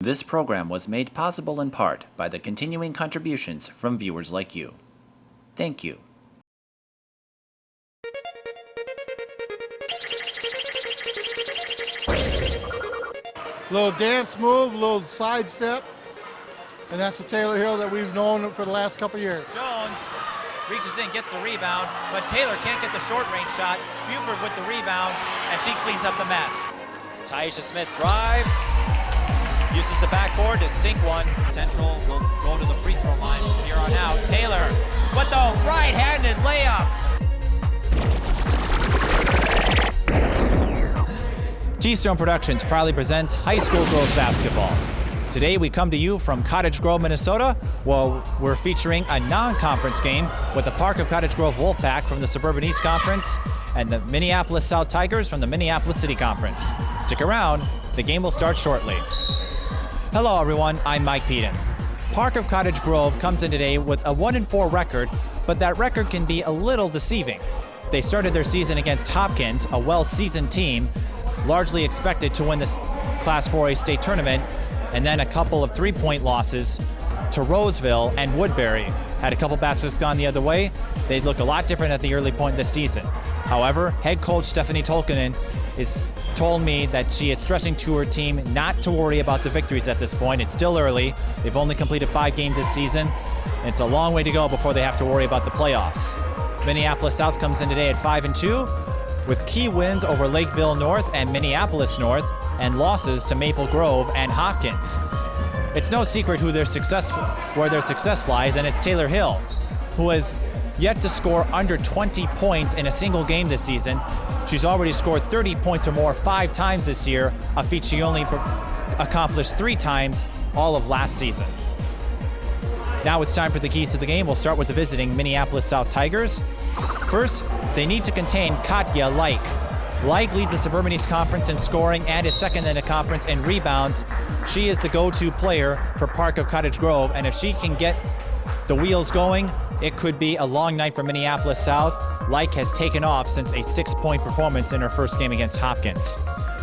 This program was made possible in part by the continuing contributions from viewers like you. Thank you. Little dance move, little sidestep, and that's the Tayler Hill that we've known for the last couple years. Jones reaches in, gets the rebound, but Tayler can't get the short-range shot. Buford with the rebound, and she cleans up the mess. Taisha Smith drives, uses the backboard to sink one. Central will go to the free throw line from here on out. Tayler with the right-handed layup. Keystone Productions proudly presents high school girls basketball. Today we come to you from Cottage Grove, Minnesota, where we're featuring a non-conference game with the Park of Cottage Grove Wolfpack from the Suburban East Conference and the Minneapolis South Tigers from the Minneapolis City Conference. Stick around, the game will start shortly. Hello everyone, I'm Mike Peden. Park of Cottage Grove comes in today with a 1-4 record, but that record can be a little deceiving. They started their season against Hopkins, a well-seasoned team, largely expected to win this Class 4A state tournament, and then a couple of three-point losses to Roseville and Woodbury. Had a couple baskets gone the other way, they'd look a lot different at the early point this season. However, head coach Stephanie Tolkinen has told me that she is stressing to her team not to worry about the victories at this point. It's still early. They've only completed 5 games this season. And it's a long way to go before they have to worry about the playoffs. Minneapolis South comes in today at 5-2 with key wins over Lakeville North and Minneapolis North, and losses to Maple Grove and Hopkins. It's no secret where their success lies, and it's Tayler Hill, who has yet to score under 20 points in a single game this season. She's already scored 30 points or more 5 times this year, a feat she only accomplished 3 times all of last season. Now it's time for the keys to the game. We'll start with the visiting Minneapolis South Tigers. First, they need to contain Katya Leick. Leick leads the Suburban East Conference in scoring and is second in the conference in rebounds. She is the go-to player for Park of Cottage Grove, and if she can get the wheels going, it could be a long night for Minneapolis South. Leick has taken off since a 6-point performance in her first game against Hopkins.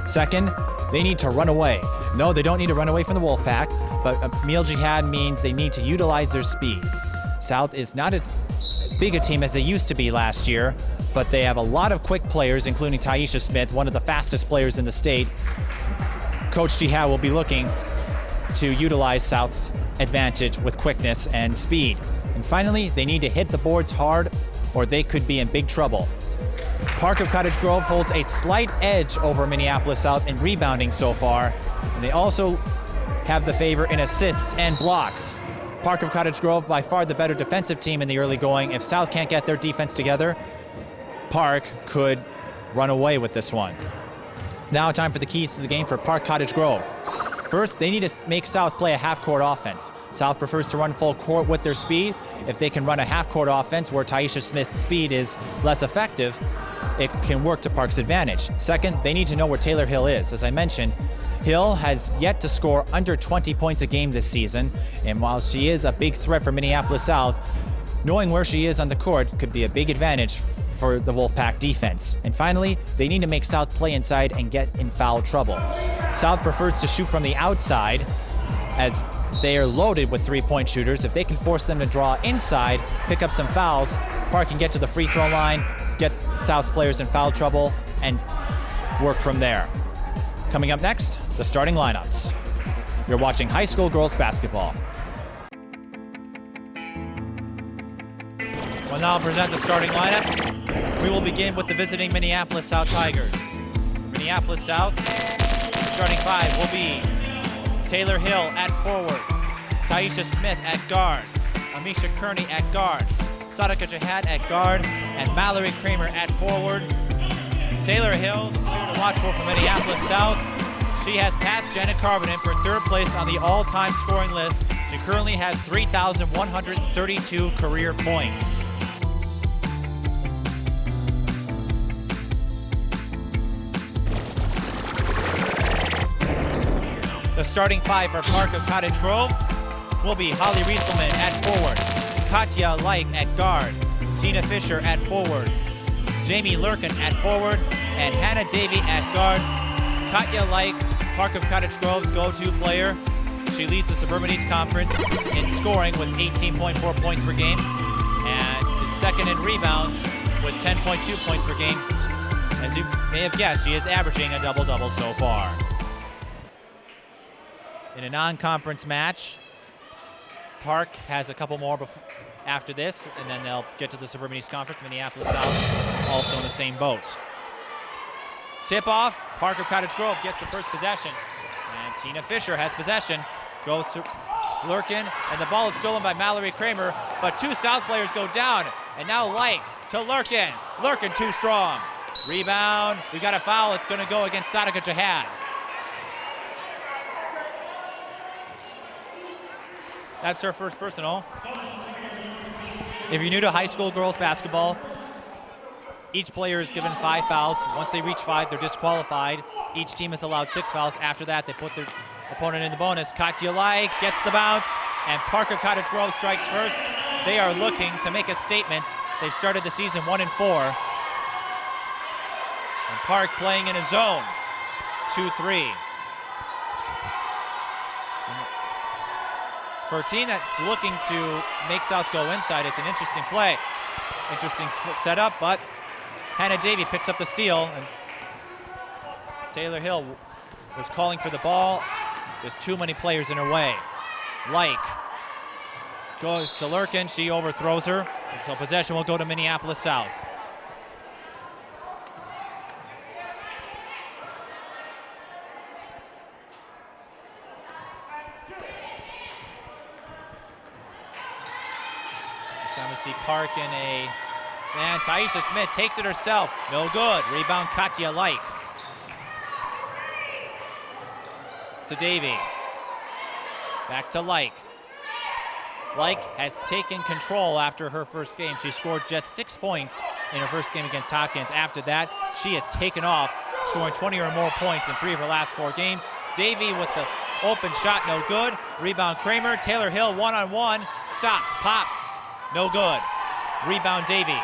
Second, they need to run away. No, they don't need to run away from the Wolfpack, but Meal Jihad means they need to utilize their speed. South is not as big a team as they used to be last year, but they have a lot of quick players, including Taisha Smith, one of the fastest players in the state. Coach Jihad will be looking to utilize South's advantage with quickness and speed. And finally, they need to hit the boards hard or they could be in big trouble. Park of Cottage Grove holds a slight edge over Minneapolis South in rebounding so far, and they also have the favor in assists and blocks. Park of Cottage Grove by far the better defensive team in the early going. If South can't get their defense together, Park could run away with this one. Now time for the keys to the game for Park Cottage Grove. First, they need to make South play a half-court offense. South prefers to run full court with their speed. If they can run a half-court offense where Taisha Smith's speed is less effective, it can work to Park's advantage. Second, they need to know where Tayler Hill is. As I mentioned, Hill has yet to score under 20 points a game this season, and while she is a big threat for Minneapolis South, knowing where she is on the court could be a big advantage for the Wolfpack defense. And finally, they need to make South play inside and get in foul trouble. South prefers to shoot from the outside as they are loaded with three-point shooters. If they can force them to draw inside, pick up some fouls, Park can get to the free throw line, get South's players in foul trouble, and work from there. Coming up next, the starting lineups. You're watching high school girls basketball. We'll now present the starting lineups. We will begin with the visiting Minneapolis South Tigers. Minneapolis South, starting 5 will be Tayler Hill at forward, Taisha Smith at guard, Amisha Kearney at guard, Sadaka Jihad at guard, and Mallory Kramer at forward. Tayler Hill, player to watch for Minneapolis South. She has passed Janet Carbonin for 3rd place on the all-time scoring list. She currently has 3,132 career points. The starting 5 for Park of Cottage Grove will be Holly Rieselman at forward, Katya Leick at guard, Tina Fisher at forward, Jamie Lurkin at forward, and Hannah Davey at guard. Katya Leick, Park of Cottage Grove's go-to player. She leads the Suburban East Conference in scoring with 18.4 points per game and is second in rebounds with 10.2 points per game. As you may have guessed, she is averaging a double-double so far. In a non-conference match, Park has a couple more after this, and then they'll get to the Suburban East Conference. Minneapolis South also in the same boat. Tip-off, Park of Cottage Grove gets the first possession. And Tina Fisher has possession, goes to Lurkin, and the ball is stolen by Mallory Kramer, but two South players go down, and now Leick to Lurkin. Lurkin too strong. Rebound, we got a foul, it's gonna go against Sadaka Jihad. That's her first personal. If you're new to high school girls basketball, each player is given 5 fouls. Once they reach 5, they're disqualified. Each team is allowed 6 fouls. After that, they put their opponent in the bonus. Katya Leick gets the bounce, and Park of Cottage Grove strikes first. They are looking to make a statement. They've started the season 1-4. And Park playing in a zone, 2-3. For a team that's looking to make South go inside, it's an interesting play. Interesting setup, but Hannah Davey picks up the steal, and Tayler Hill was calling for the ball. There's too many players in her way. Leick goes to Lurkin, she overthrows her, and so possession will go to Minneapolis South. This time we see Park in a, and Taisha Smith takes it herself. No good. Rebound Katya Leick. To Davey. Back to Leick. Leick has taken control after her first game. She scored just 6 points in her first game against Hopkins. After that, she has taken off, scoring 20 or more points in 3 of her last 4 games. Davey with the open shot, no good. Rebound Kramer. Tayler Hill one-on-one. Stops, pops, no good. Rebound Davey.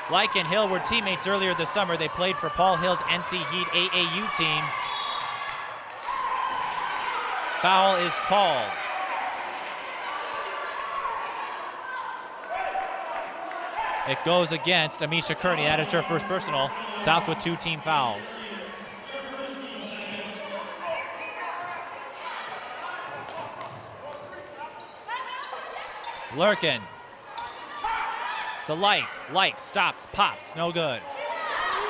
Leick and Hill were teammates earlier this summer. They played for Paul Hill's NC Heat AAU team. Foul is called. It goes against Amisha Kearney. That is her first personal. South with 2 team fouls. Lurkin to Leick. Leick stops, pops, no good.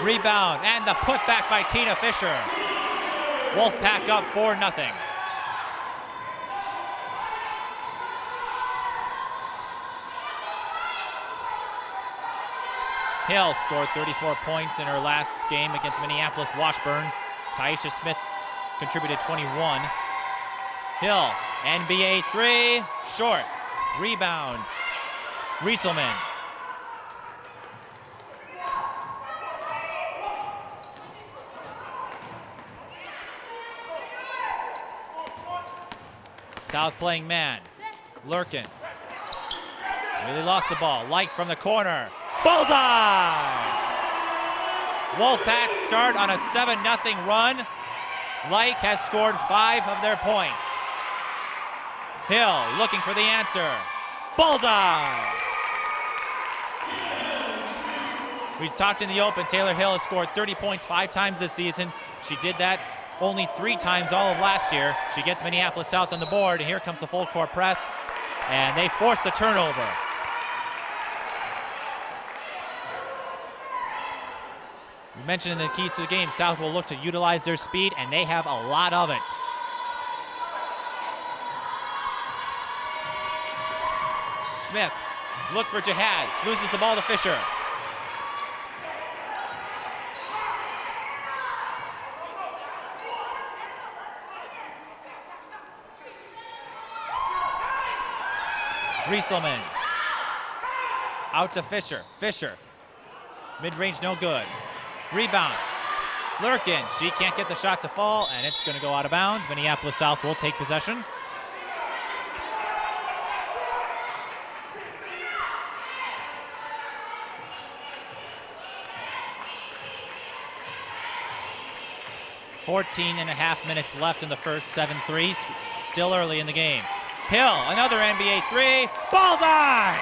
Rebound, and the putback by Tina Fisher. Wolfpack up 4-0. Hill scored 34 points in her last game against Minneapolis Washburn. Taisha Smith contributed 21. Hill, NBA 3, short. Rebound, Rieselman. South playing man. Lurkin. Really lost the ball. Leick from the corner. Bullseye! Wolfpack start on a 7-0 run. Leick has scored 5 of their points. Hill looking for the answer. Bullseye! We talked in the open. Tayler Hill has scored 30 points 5 times this season. She did that only 3 times all of last year. She gets Minneapolis South on the board, and here comes the full court press, and they force the turnover. We mentioned in the keys to the game, South will look to utilize their speed, and they have a lot of it. Smith, look for Jihad, loses the ball to Fisher. Rieselman, out to Fisher. Fisher, mid-range no good. Rebound, Lurkin, she can't get the shot to fall, and it's going to go out of bounds. Minneapolis South will take possession. 14.5 minutes left in the first, 7-3, still early in the game. Hill, another NBA three, bullseye!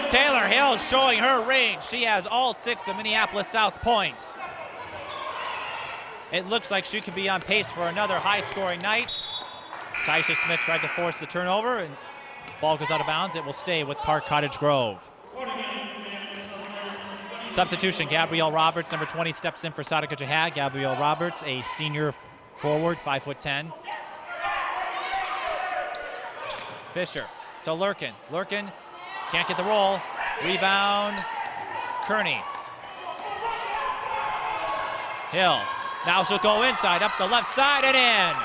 Tayler Hill showing her range. She has all 6 of Minneapolis South's points. It looks like she could be on pace for another high-scoring night. Taisha Smith tried to force the turnover, and ball goes out of bounds. It will stay with Park Cottage Grove. Substitution, Gabrielle Roberts, number 20, steps in for Sadika Jihad. Gabrielle Roberts, a senior forward, 5'10". Fisher to Lurkin. Lurkin can't get the roll. Rebound, Kearney. Hill, now she'll go inside, up the left side and in.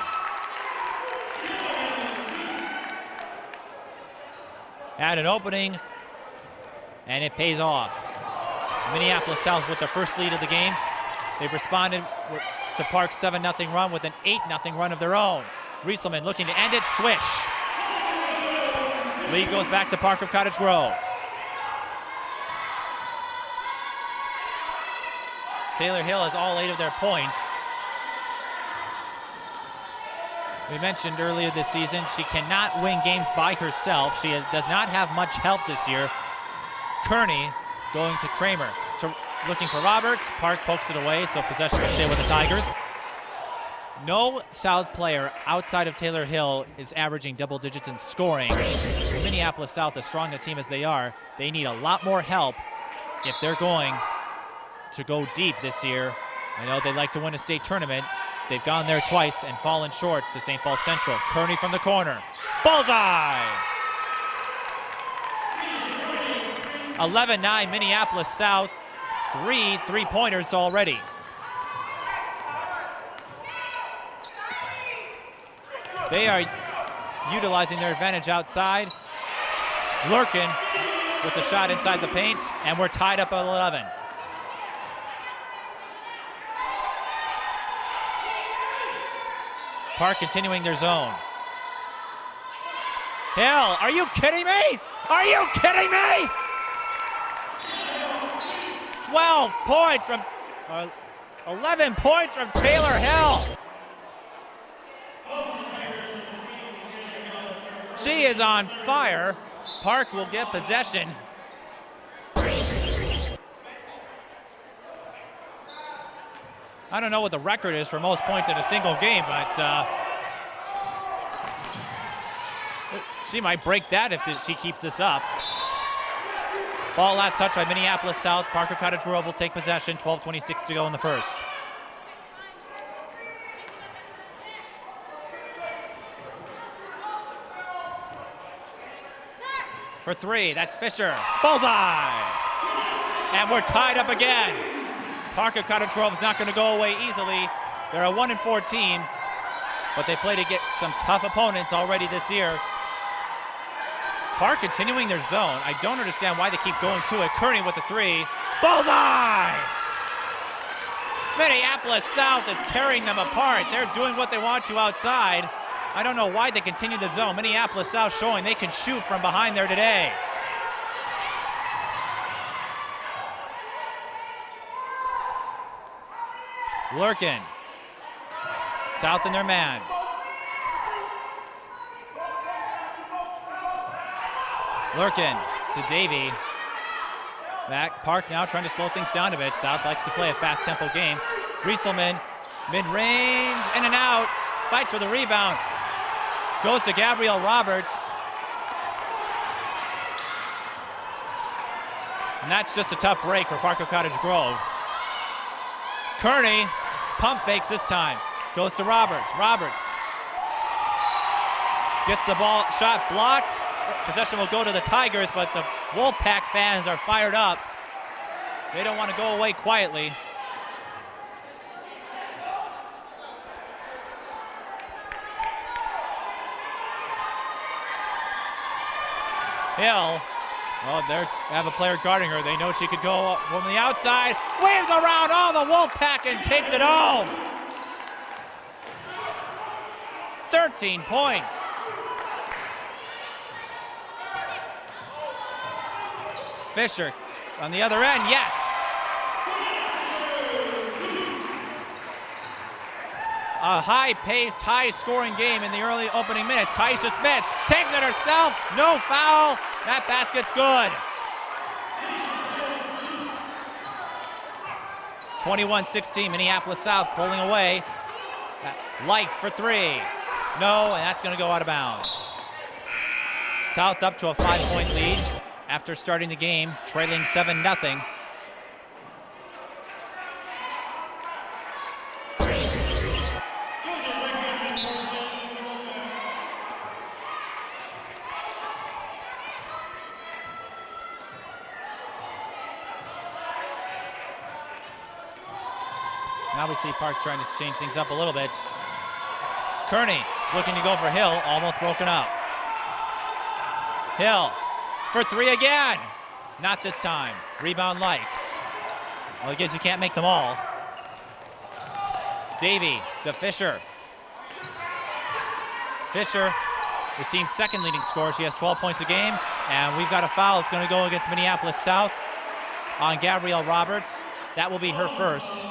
Had an opening, and it pays off. Minneapolis South with their first lead of the game. They've responded to Park's 7-0 run with an 8-0 run of their own. Rieselman looking to end it, swish. Lead goes back to Park of Cottage Grove. Tayler Hill has all 8 of their points. We mentioned earlier this season, she cannot win games by herself. She does not have much help this year. Kearney going to Kramer, looking for Roberts. Park pokes it away, so possession will stay with the Tigers. No South player outside of Tayler Hill is averaging double digits in scoring. Minneapolis South, as strong a team as they are, they need a lot more help if they're going to go deep this year. I know they like to win a state tournament. They've gone there twice and fallen short to St. Paul Central. Kearney from the corner. Bullseye! 11-9 Minneapolis South. 3 3-pointers already. They are utilizing their advantage outside. Lurkin with the shot inside the paint, and we're tied up at 11. Park continuing their zone. Hill, are you kidding me? Are you kidding me? 12 points from, 11 points from Tayler Hill. She is on fire. Park will get possession. I don't know what the record is for most points in a single game, but she might break that if she keeps this up. Ball last touch by Minneapolis South. Parker Cottage Grove will take possession. 12:26 to go in the first. For 3, that's Fisher. Bullseye! And we're tied up again. Parker Cottage Grove is not going to go away easily. They're a 1-4 team, but they play to get some tough opponents already this year. Park continuing their zone. I don't understand why they keep going to it. Kearney with the 3. Bullseye! Minneapolis South is tearing them apart. They're doing what they want to outside. I don't know why they continue the zone. Minneapolis South showing they can shoot from behind there today. Lurkin. South in their man. Lurkin to Davey. Back, Park now trying to slow things down a bit. South likes to play a fast tempo game. Rieselman, mid-range, in and out. Fights for the rebound. Goes to Gabrielle Roberts. And that's just a tough break for Parker Cottage Grove. Kearney, pump fakes this time. Goes to Roberts. Roberts gets the ball, shot blocked. Possession will go to the Tigers, but the Wolfpack fans are fired up. They don't want to go away quietly. Hill, well, they have a player guarding her. They know she could go from the outside. Waves around all the Wolfpack and takes it home. 13 points. Fisher on the other end, yes. a high-paced, high-scoring game in the early opening minutes. Taisha Smith takes it herself. No foul. That basket's good. 21-16, Minneapolis South pulling away. Leick for three. No, and that's going to go out of bounds. South up to a 5-point lead after starting the game, trailing 7-0. Now we see Park trying to change things up a little bit. Kearney looking to go for Hill, almost broken up. Hill for three again. Not this time. Rebound Leick. Well, I guess you can't make them all. Davey to Fisher. Fisher, the team's second leading scorer. She has 12 points a game. And we've got a foul. It's going to go against Minneapolis South on Gabrielle Roberts. That will be her first.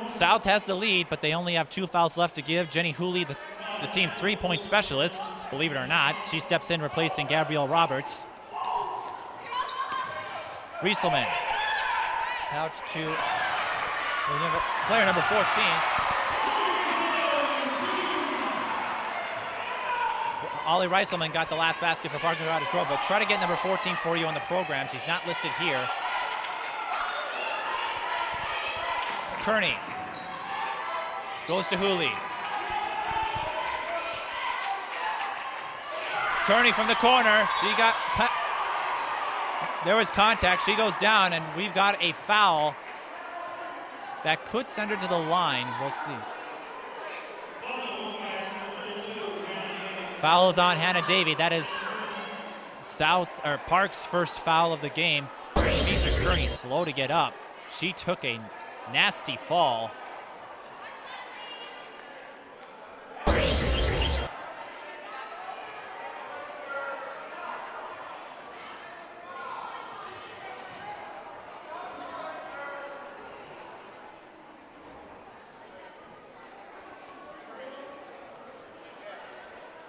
South has the lead, but they only have 2 fouls left to give. Jenny Hooley, the team's 3-point specialist, believe it or not, she steps in replacing Gabrielle Roberts. Rieselman out to player number 14. Ollie Rieselman got the last basket for Park Cottage Grove. We'll try to get number 14 for you on the program. She's not listed here. Kearney goes to Hooley. Kearney from the corner. She got cut. There was contact. She goes down, and we've got a foul that could send her to the line. We'll see. Foul is on Hannah Davey. That is Park's first foul of the game. Misha Kearney slow to get up. She took a nasty fall.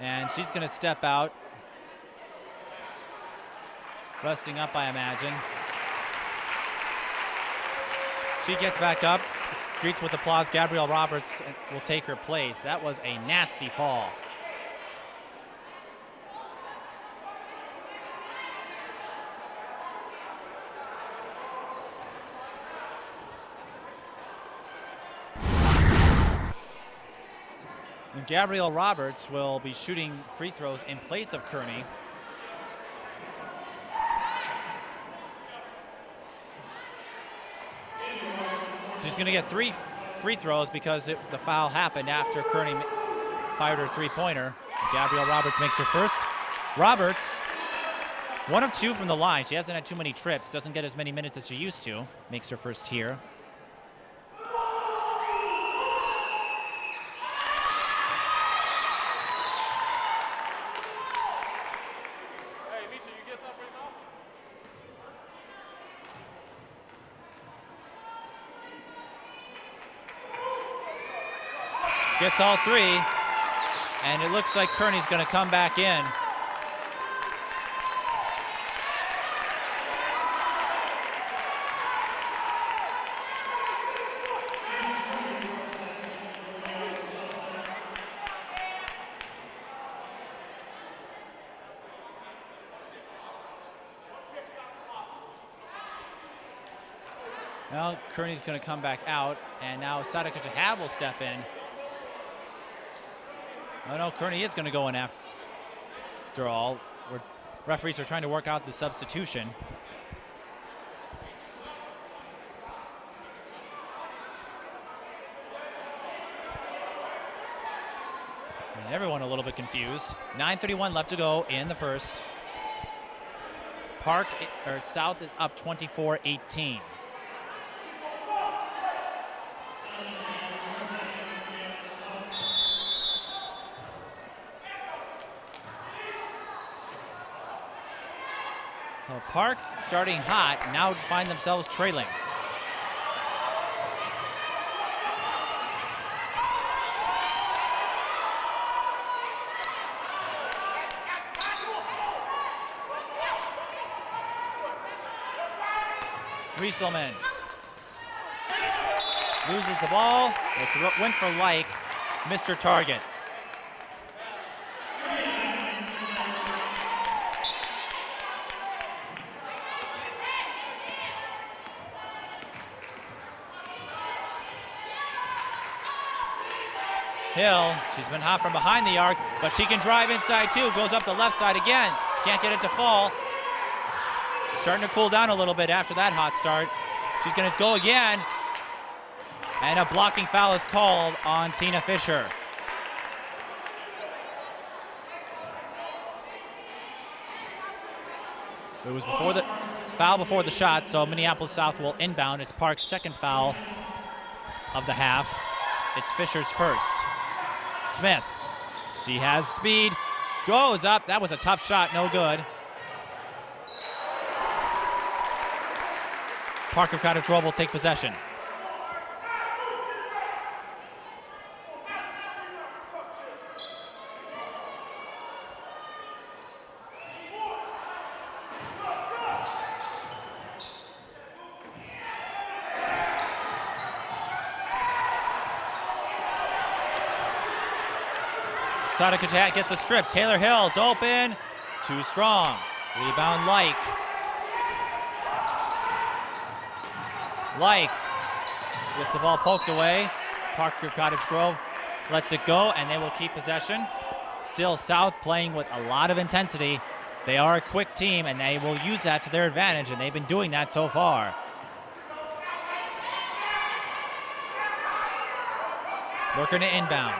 And she's going to step out. Resting up, I imagine. She gets back up, greets with applause. Gabrielle Roberts will take her place. That was a nasty fall. And Gabrielle Roberts will be shooting free throws in place of Kearney. She's going to get 3 free throws because the foul happened after Kearney fired her three-pointer. Gabrielle Roberts makes her first. Roberts, 1 of 2 from the line. She hasn't had too many trips, doesn't get as many minutes as she used to. Makes her first here. Gets all 3, and it looks like Kearney's going to come back in. Well, Kearney's going to come back out, and now Sadaka Jahab will step in. Oh no, Kearney is going to go in after all. Referees are trying to work out the substitution. And everyone a little bit confused. 9:31 left to go in the first. South is up 24-18. Park starting hot, now find themselves trailing. Rieselman loses the ball. It went for Leick, Mr. Target. Hill, she's been hot from behind the arc, but she can drive inside too. Goes up the left side again. She can't get it to fall. Starting to cool down a little bit after that hot start. She's going to go again. And a blocking foul is called on Tina Fisher. It was before the foul before the shot, so Minneapolis South will inbound. It's Park's second foul of the half. It's Fisher's first. Smith, she has speed, goes up. That was a tough shot, no good. Park of Cottage Grove will take possession. Sadakatat gets a strip. Tayler Hill's open. Too strong. Rebound Leick. Leick gets the ball poked away. Parker Cottage Grove lets it go, and they will keep possession. Still South playing with a lot of intensity. They are a quick team, and they will use that to their advantage, and they've been doing that so far. Working to inbound.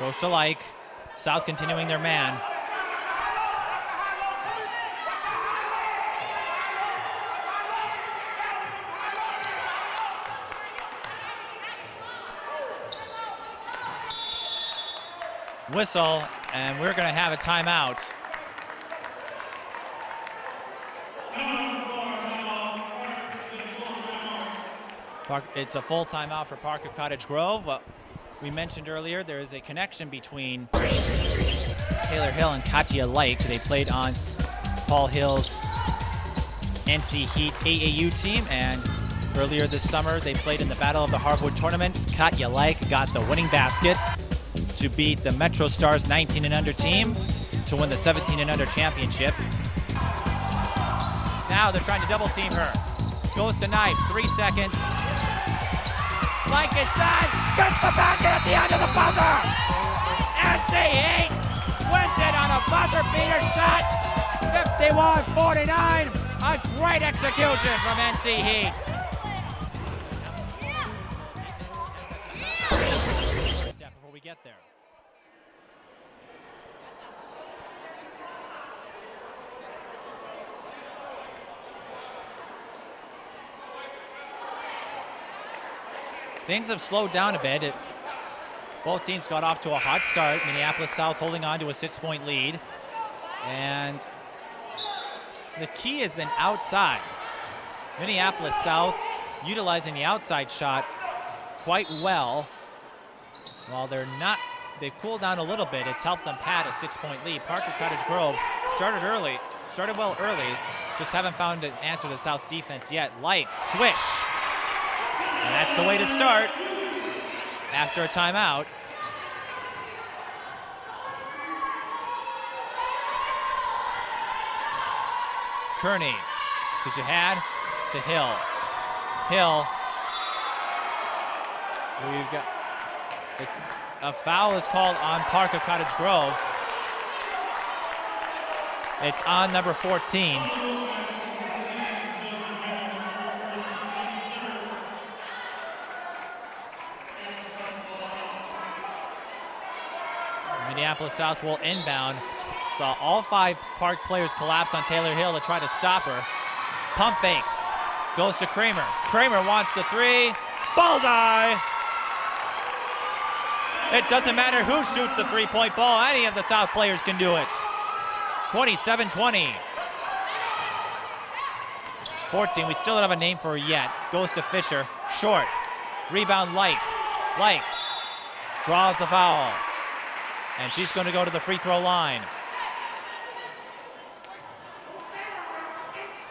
Goes to Leick. South continuing their man. Whistle, and we're going to have a timeout. It's a full timeout for Park of Cottage Grove. We mentioned earlier there is a connection between Tayler Hill and Katya Leick. They played on Paul Hill's NC Heat AAU team, and earlier this summer they played in the Battle of the Hardwood tournament. Katya Leick got the winning basket to beat the Metro Stars 19 and under team to win the 17 and under championship. Now they're trying to double team her. Goes to knife, 3 seconds. Leick inside, gets the basket at the end of the buzzer. NC Heat wins it on a buzzer beater shot. 51-49, a great execution from NC Heat. Step before we get there. Things have slowed down a bit. Both teams got off to a hot start. Minneapolis South holding on to a 6-point lead. And the key has been outside. Minneapolis South utilizing the outside shot quite well. While they've cooled down a little bit, it's helped them pad a 6-point lead. Parker Cottage Grove started well early, just haven't found an answer to South's defense yet. Leick, swish. And that's the way to start after a timeout. Kearney to Jihad to Hill. Hill. A foul is called on Park of Cottage Grove. It's on number 14. Minneapolis South will inbound. Saw all 5 Park players collapse on Tayler Hill to try to stop her. Pump fakes. Goes to Kramer. Kramer wants the 3. Bullseye! It doesn't matter who shoots the 3-point ball. Any of the South players can do it. 27-20. 14. We still don't have a name for her yet. Goes to Fisher. Short. Rebound Leick. Leick draws the foul. And she's going to go to the free throw line.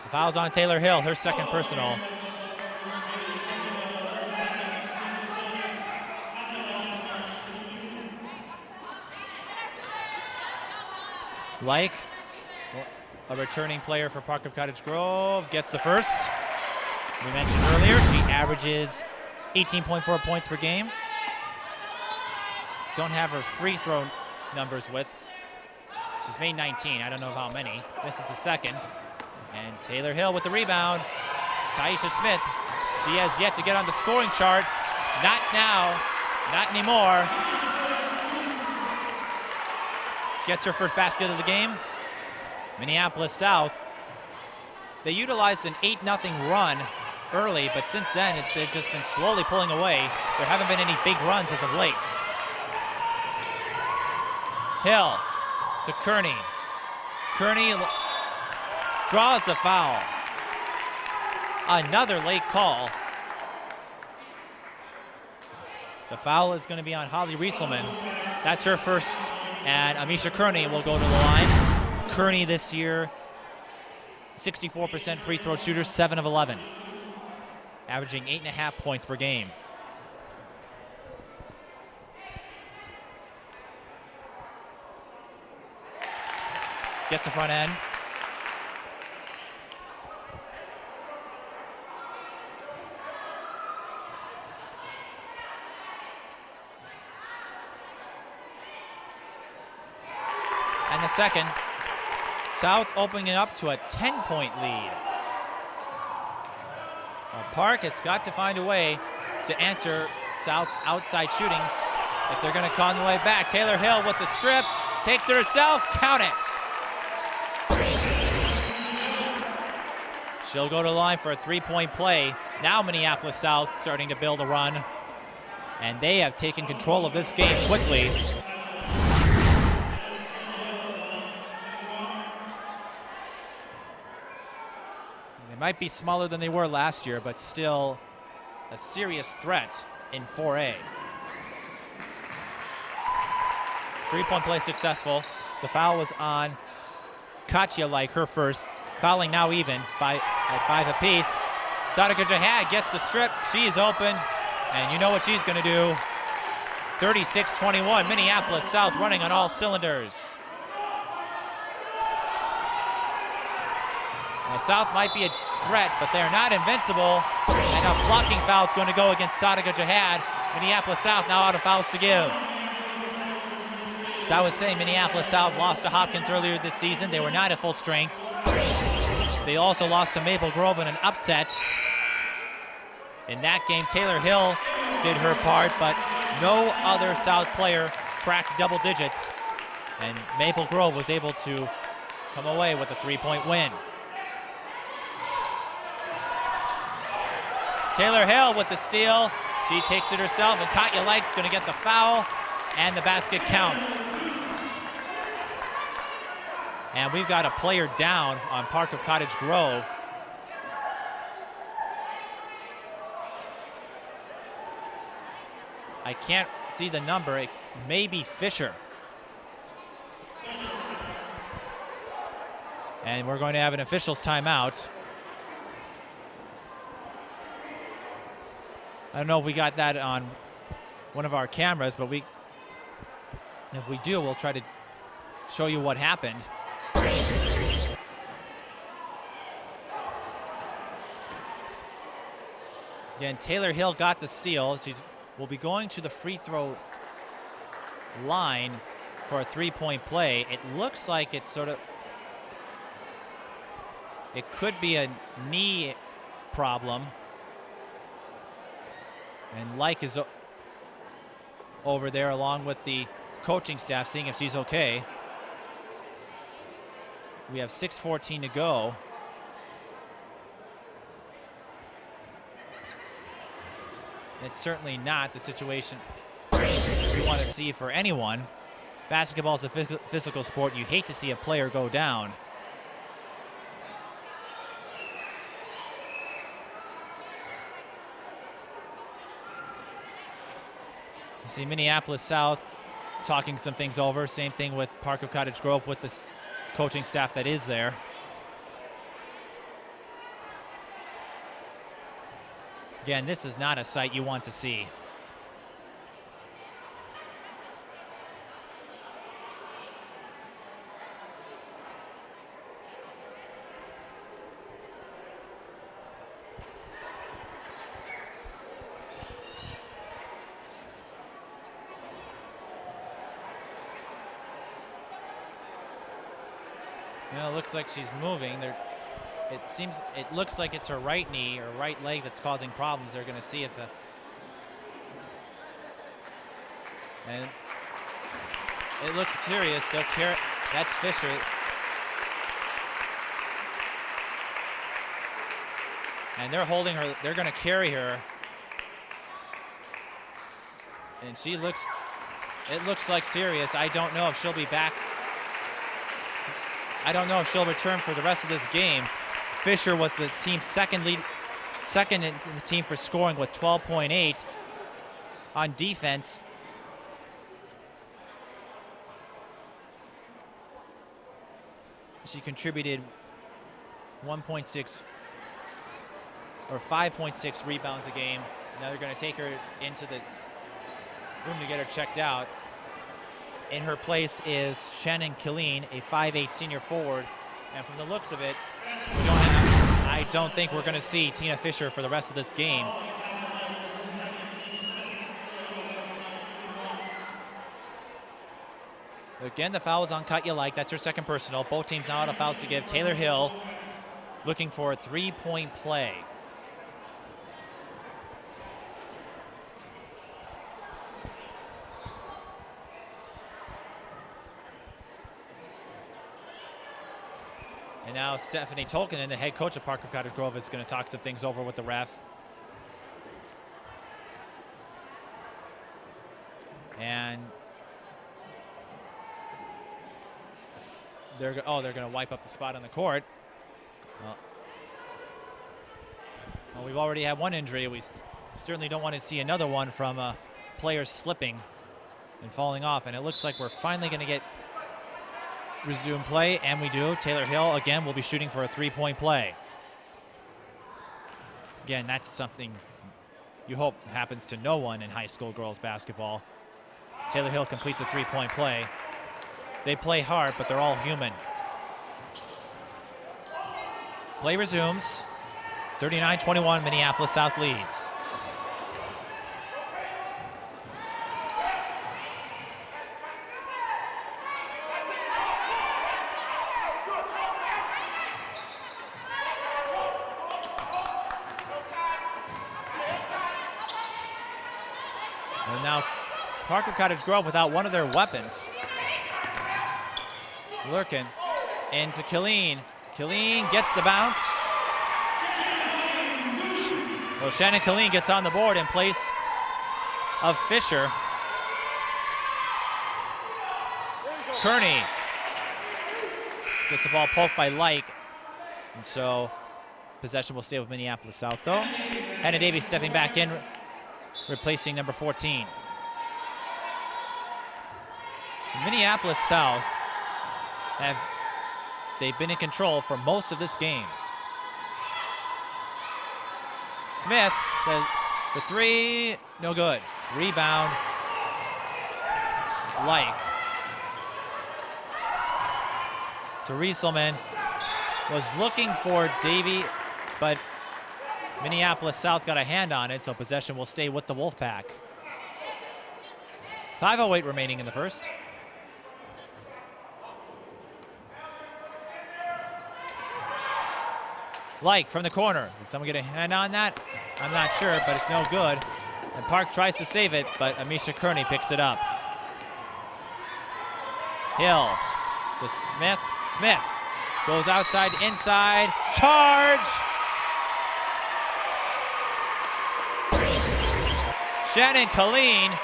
The foul's on Tayler Hill, her second personal. Leick, a returning player for Park of Cottage Grove, gets the first. We mentioned earlier, she averages 18.4 points per game. Don't have her free throw numbers with. She's made 19, I don't know how many. This is the second. And Tayler Hill with the rebound. Taisha Smith, she has yet to get on the scoring chart. Not now, not anymore. Gets her first basket of the game. Minneapolis South, they utilized an 8-0 run early, but since then they've just been slowly pulling away. There haven't been any big runs as of late. Hill to Kearney. Kearney draws a foul. Another late call. The foul is going to be on Holly Rieselman. That's her first, and Amisha Kearney will go to the line. Kearney this year, 64% free throw shooter, 7 of 11. Averaging 8.5 points per game. Gets the front end. And the second. South opening up to a 10-point lead. Park has got to find a way to answer South's outside shooting if they're going to call on the way back. Tayler Hill with the strip, takes it herself, count it. She'll go to the line for a 3-point play. Now Minneapolis South starting to build a run, and they have taken control of this game quickly. They might be smaller than they were last year, but still a serious threat in 4A. 3-point play successful. The foul was on Katya Leick, her first. Fouling now even, at 5 apiece. Sadika Jihad gets the strip. She's open, and you know what she's going to do. 36-21, Minneapolis South running on all cylinders. Now, South might be a threat, but they're not invincible. And a blocking foul is going to go against Sadika Jihad. Minneapolis South now out of fouls to give. As I was saying, Minneapolis South lost to Hopkins earlier this season. They were not at full strength. They also lost to Maple Grove in an upset. In that game, Tayler Hill did her part, but no other South player cracked double digits. And Maple Grove was able to come away with a 3-point win. Tayler Hill with the steal. She takes it herself, and Katya Leick's going to get the foul, and the basket counts. And we've got a player down on Park of Cottage Grove. I can't see the number. It may be Fisher. And we're going to have an official's timeout. I don't know if we got that on one of our cameras, but if we do, we'll try to show you what happened. Again, Tayler Hill got the steal. She will be going to the free throw line for a 3-point play. It looks like it's it could be a knee problem. And Leick is over there along with the coaching staff, seeing if she's okay. We have 6:14 to go. It's certainly not the situation we want to see for anyone. Basketball is a physical sport. You hate to see a player go down. You see Minneapolis South talking some things over. Same thing with Park of Cottage Grove with the coaching staff that is there. Again, this is not a sight you want to see. It looks like she's moving. It looks like it's her right knee or right leg that's causing problems. They're going to see if and it looks serious. They'll carry. That's Fisher. And they're holding her. They're going to carry her. And it looks like serious. I don't know if she'll be back. I don't know if she'll return for the rest of this game. Fisher was the team's second in the team for scoring with 12.8 on defense. She contributed 1.6 or 5.6 rebounds a game. Now they're going to take her into the room to get her checked out. In her place is Shannon Killeen, a 5'8" senior forward. And from the looks of it, I don't think we're going to see Tina Fisher for the rest of this game. Again, the foul is on Katya Leick. That's her second personal. Both teams now out of fouls to give. Tayler Hill looking for a three-point play. And now Stephanie Tolkinen, the head coach of Parker Cottage Grove, is going to talk some things over with the ref. And they're going to wipe up the spot on the court. Well, we've already had one injury. We certainly don't want to see another one from players slipping and falling off. And it looks like we're finally going to get resume play, and we do. Tayler Hill again will be shooting for a three-point play. Again, that's something you hope happens to no one in high school girls basketball. Tayler Hill completes a three-point play. They play hard, but they're all human. Play resumes. 39-21, Minneapolis South leads. And now Parker Cottage Grove without one of their weapons. Lurkin into Killeen. Killeen gets the bounce. Well, Shannon Killeen gets on the board in place of Fisher. Kearney gets the ball poked by Leick. And so possession will stay with Minneapolis South though. Hannah Davies stepping back in, replacing number 14. Minneapolis South they've been in control for most of this game. Smith says the three, no good. Rebound, Leick. So Rieselman was looking for Davy, but Minneapolis South got a hand on it, so possession will stay with the Wolfpack. 5:08 remaining in the first. Leick from the corner. Did someone get a hand on that? I'm not sure, but it's no good. And Park tries to save it, but Amisha Kearney picks it up. Hill to Smith. Smith goes outside, inside. Charge! Shannon Killeen,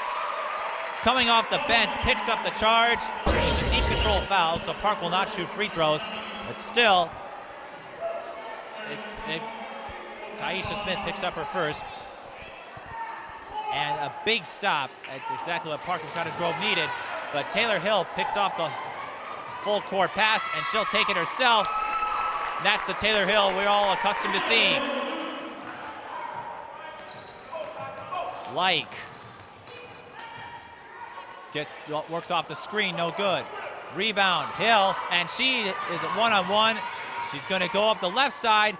coming off the bench, picks up the charge. It's a team control foul, so Park will not shoot free throws, but still, Taisha Smith picks up her first. And a big stop. That's exactly what Parker Cottage Grove needed. But Tayler Hill picks off the full court pass, and she'll take it herself. And that's the Tayler Hill we're all accustomed to seeing. Leick works off the screen, no good. Rebound, Hill, and she is at one-on-one. She's going to go up the left side,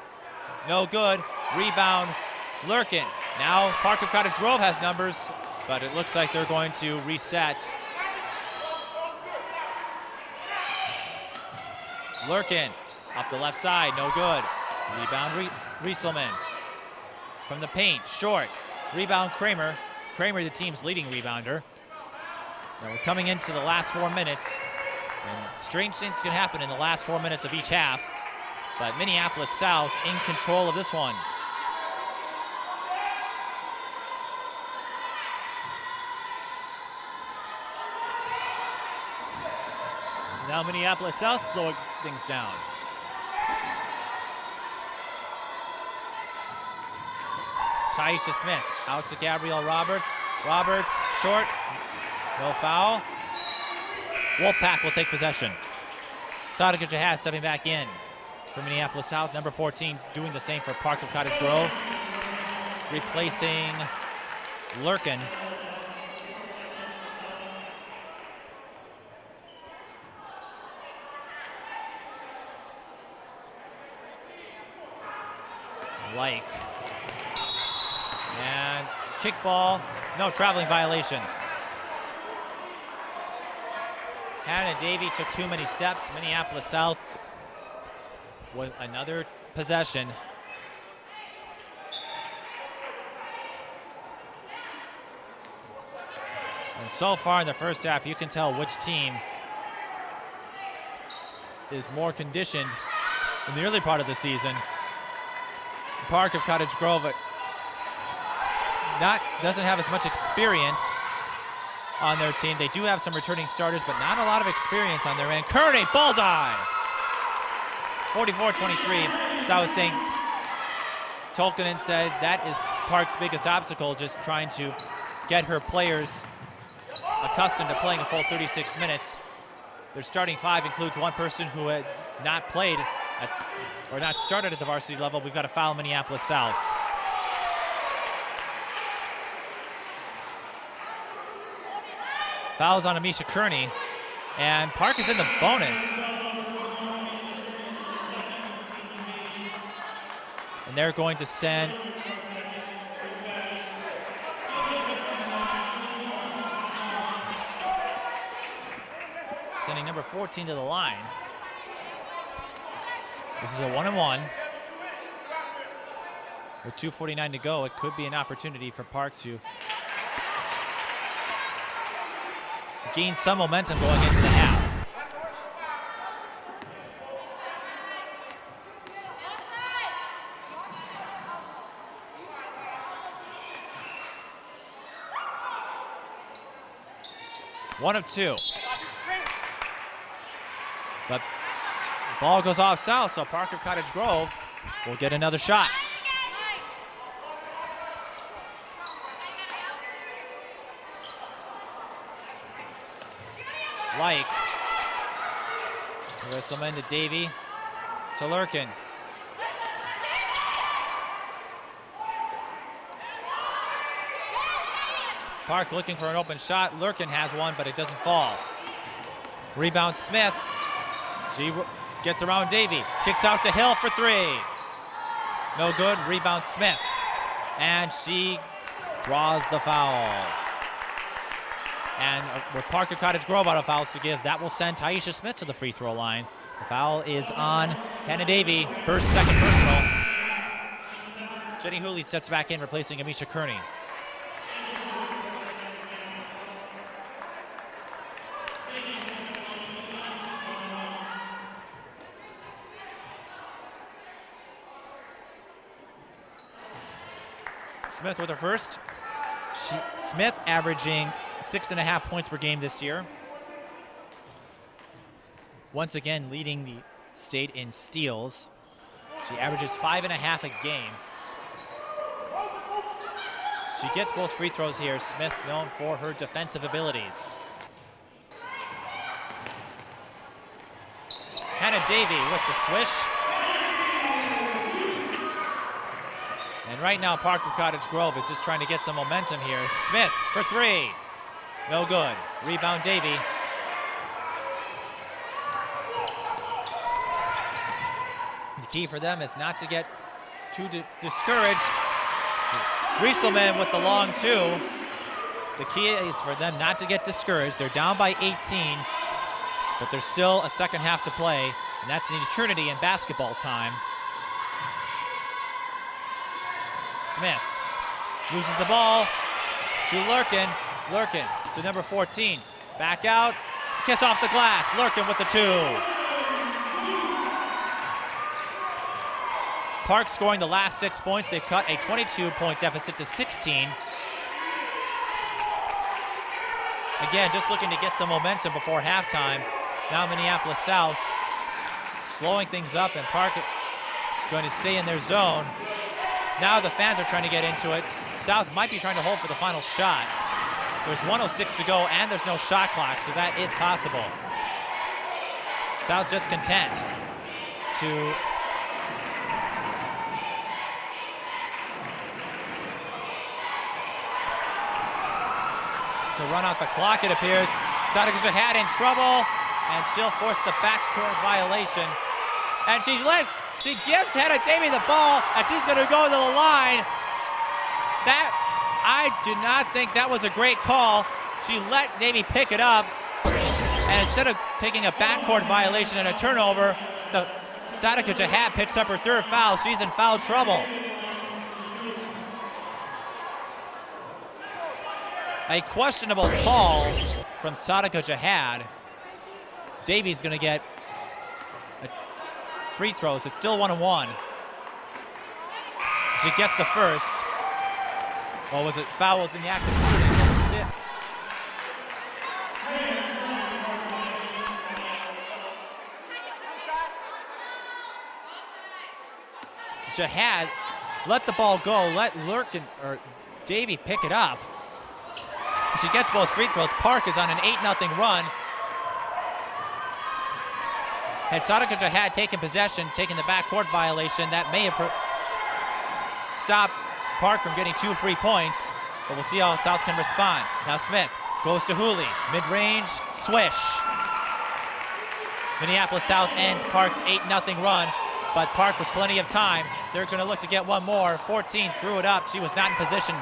no good. Rebound, Lurkin. Now Parker Cottage Grove has numbers, but it looks like they're going to reset. Lurkin up the left side, no good. Rebound Rieselman from the paint, short. Rebound Kramer. Kramer, the team's leading rebounder. Now we're coming into the last 4 minutes, and strange things can happen in the last 4 minutes of each half, but Minneapolis South in control of this one. Now Minneapolis South blowing things down. Taisha Smith out to Gabrielle Roberts. Roberts short, no foul. Wolfpack will take possession. Sadika Jahaz stepping back in for Minneapolis South. Number 14 doing the same for Park of Cottage Grove. Replacing Lurkin. Leick. And kickball, no traveling violation. Hannah Davey took too many steps. Minneapolis South with another possession. And so far in the first half, you can tell which team is more conditioned in the early part of the season. Park of Cottage Grove doesn't have as much experience on their team. They do have some returning starters, but not a lot of experience on their end. Kearney, bullseye! 44-23. As I was saying, Tolkinen said that is Park's biggest obstacle, just trying to get her players accustomed to playing a full 36 minutes. Their starting five includes one person who has not played or not started at the varsity level. We've got to foul Minneapolis South. Fouls on Amisha Kearney, and Park is in the bonus. And they're going to send number 14 to the line. This is a 1-and-1. With 2:49 to go, it could be an opportunity for Park to gain some momentum going into the half. One of two. But the ball goes off south, so Park of Cottage Grove will get another shot. Leick. Wrestleman to Davey. To Lurkin. Park looking for an open shot. Lurkin has one, but it doesn't fall. Rebound Smith. She gets around Davey. Kicks out to Hill for three. No good. Rebound Smith. And she draws the foul. And with Park of Cottage Grove out of fouls to give, that will send Taisha Smith to the free throw line. The foul is on Hannah Davey, her second personal. Jenny Hooley steps back in, replacing Amisha Kearney. Smith with her first. Smith averaging 6.5 points per game this year. Once again, leading the state in steals. She averages 5.5 a game. She gets both free throws here. Smith known for her defensive abilities. Hannah Davey with the swish. And right now, Park of Cottage Grove is just trying to get some momentum here. Smith for three. No good. Rebound Davey. The key for them is not to get too discouraged. Rieselman with the long two. The key is for them not to get discouraged. They're down by 18, but there's still a second half to play. And that's an eternity in basketball time. Smith loses the ball to Lurkin. Lurkin to number 14. Back out. Kiss off the glass. Lurkin with the 2. Park scoring the last 6 points. They cut a 22-point deficit to 16. Again, just looking to get some momentum before halftime. Now Minneapolis South slowing things up, and Park going to stay in their zone. Now the fans are trying to get into it. South might be trying to hold for the final shot. There's 1:06 to go, and there's no shot clock, so that is possible. South just content to run out the clock, it appears. Sadegh had in trouble, and she'll force the backcourt violation. And she gives Hannah Davey the ball, and she's going to go to the line. I do not think that was a great call. She let Davey pick it up, and instead of taking a backcourt violation and a turnover, the Sadegh Jihad picks up her 3rd foul. She's in foul trouble. A questionable call from Sadegh Jihad. Davey's going to get free throws. It's still 1-1. She gets the first. Or was it fouls in the act of shooting? Jihad let the ball go, let Lurkin or Davey pick it up. She gets both free throws. Park is on an 8-0 run. Had Sadegh Jihad taken possession, taken the backcourt violation, that may have stopped Park from getting 2 free points, but we'll see how South can respond. Now Smith goes to Hooley, mid-range, swish. Minneapolis South ends Park's 8-0 run, but Park with plenty of time. They're going to look to get one more. 14 threw it up. She was not in position.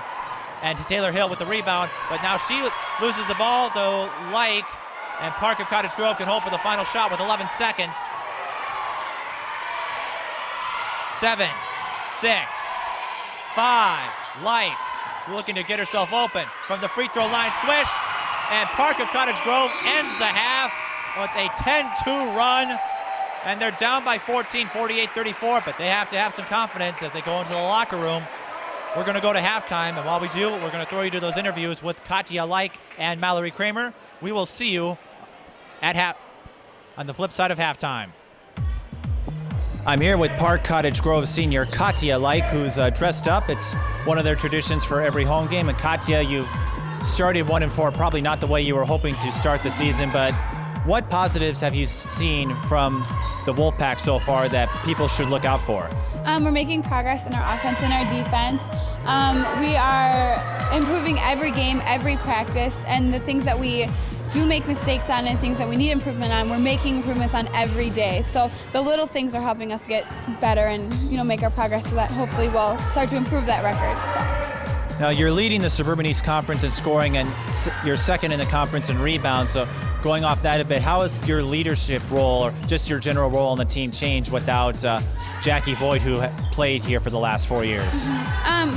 And Tayler Hill with the rebound, but now she loses the ball to Leick, and Park of Cottage Grove can hold for the final shot with 11 seconds. 7, 6, 5, Leick looking to get herself open from the free throw line, swish, and Park of Cottage Grove ends the half with a 10-2 run, and they're down by 14, 48-34, but they have to have some confidence as they go into the locker room. We're going to go to halftime, and while we do, we're going to throw you to those interviews with Katya Leick and Mallory Kramer. We will see you at on the flip side of halftime. I'm here with Park Cottage Grove senior Katya Leick, who's dressed up. It's one of their traditions for every home game. And Katya, you started 1-4, probably not the way you were hoping to start the season, but what positives have you seen from the Wolfpack so far that people should look out for? We're making progress in our offense and our defense. We are improving every game, every practice, and the things that we do make mistakes on and things that we need improvement on, we're making improvements on every day. So the little things are helping us get better and make our progress, so that hopefully we'll start to improve that record. So. Now you're leading the Suburban East Conference in scoring, and you're second in the conference in rebounds. So going off that a bit, how has your leadership role or just your general role on the team changed without Jackie Voigt, who played here for the last 4 years?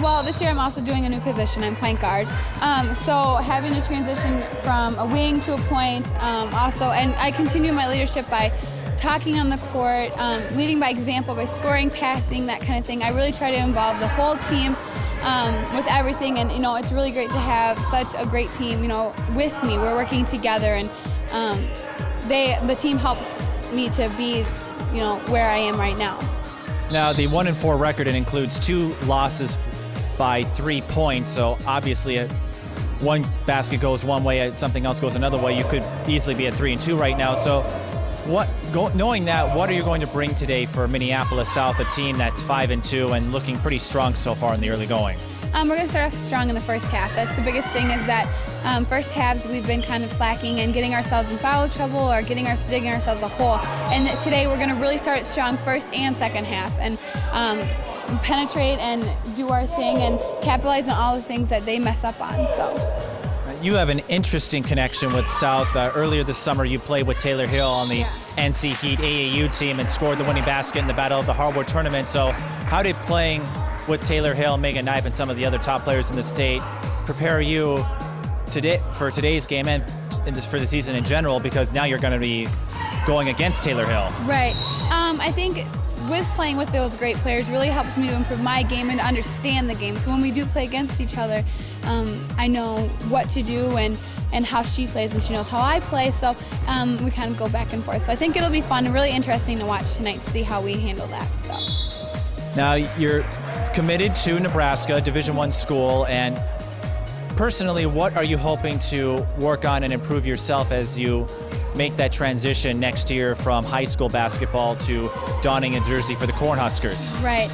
Well, this year I'm also doing a new position. I'm point guard. So having to transition from a wing to a point, and I continue my leadership by talking on the court, leading by example, by scoring, passing, that kind of thing. I really try to involve the whole team with everything, and it's really great to have such a great team, with me. We're working together, and the team helps me to be, where I am right now. Now, the 1-4 record, it includes 2 losses by 3 points, so obviously one basket goes one way, something else goes another way. You could easily be at 3-2 right now. So knowing that, what are you going to bring today for Minneapolis South, a team that's 5-2 and looking pretty strong so far in the early going? We're going to start off strong in the first half. That's the biggest thing, is that first halves we've been kind of slacking and getting ourselves in foul trouble or digging ourselves a hole. And today we're going to really start strong first and second half and penetrate and do our thing and capitalize on all the things that they mess up on. So. You have an interesting connection with South. Earlier this summer, you played with Tayler Hill on the NC Heat AAU team and scored the winning basket in the Battle of the Hardwood tournament. So how did playing with Tayler Hill, Megan Knipe, and some of the other top players in the state prepare you today for today's game and for the season in general, because now you're going to be going against Tayler Hill? Right. I think with playing with those great players really helps me to improve my game and to understand the game. So when we do play against each other, I know what to do and how she plays, and she knows how I play. So we kind of go back and forth. So I think it'll be fun and really interesting to watch tonight to see how we handle that. So. Now you're committed to Nebraska, Division I school, and personally, what are you hoping to work on and improve yourself as you make that transition next year from high school basketball to donning a jersey for the Cornhuskers? Right.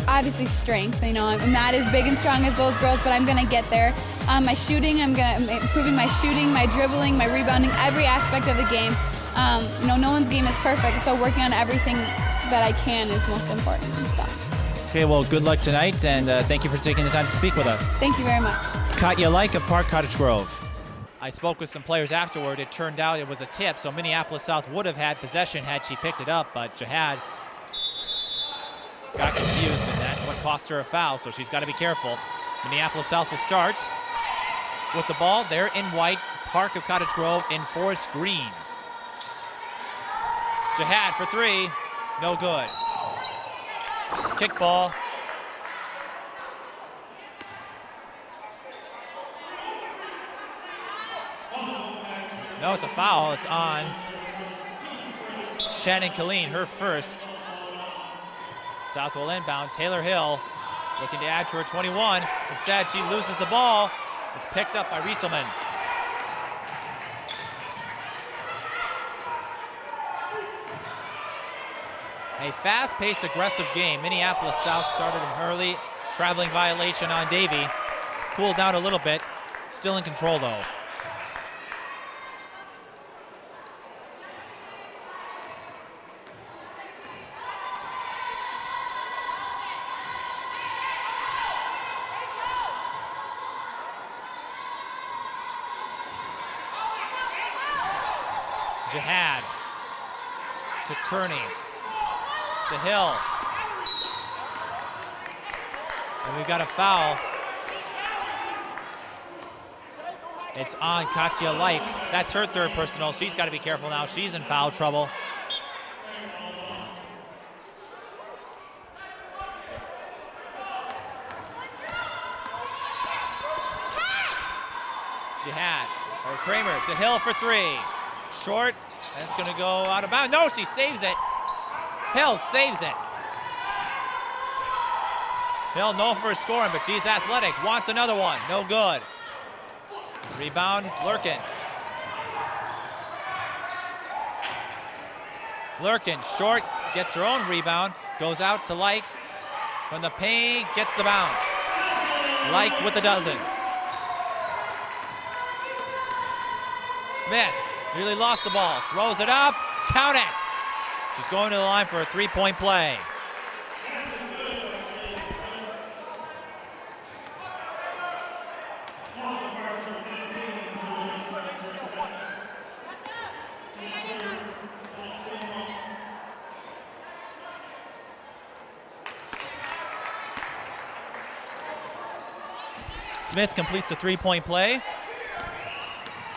Obviously strength. You know, I'm not as big and strong as those girls, but I'm going to get there. My shooting, I'm improving my shooting, my dribbling, my rebounding, every aspect of the game. You know, no one's game is perfect, so working on everything that I can is most important. So. Okay, well, good luck tonight, and thank you for taking the time to speak with us. Thank you very much. Katya Leick of Park Cottage Grove. I spoke with some players afterward. It turned out it was a tip, so Minneapolis South would have had possession had she picked it up, but Jihad got confused, and that's what cost her a foul, so she's got to be careful. Minneapolis South will start with the ball. They're in white, Park of Cottage Grove in forest green. Jihad for three, no good. Kick ball. No, it's a foul. It's on Shannon Killeen, her first. South will inbound. Tayler Hill looking to add to her 21. Instead, she loses the ball. It's picked up by Rieselman. A fast-paced, aggressive game. Minneapolis South started an early traveling violation on Davy. Cooled down a little bit. Still in control, though. Jihad to Kearney, to Hill, and we've got a foul. It's on Katya Leick. That's her third personal. She's got to be careful now. She's in foul trouble. Jihad, or Kramer to Hill for three. Short, and it's going to go out of bounds. No, she saves it. Hill saves it. Hill known for scoring, but she's athletic. Wants another one. No good. Rebound, Lurkin. Lurkin, short, gets her own rebound. Goes out to Leick. From the paint, gets the bounce. Leick with a dozen. Smith. Really lost the ball, throws it up, count it. She's going to the line for a three-point play. Smith completes the three-point play.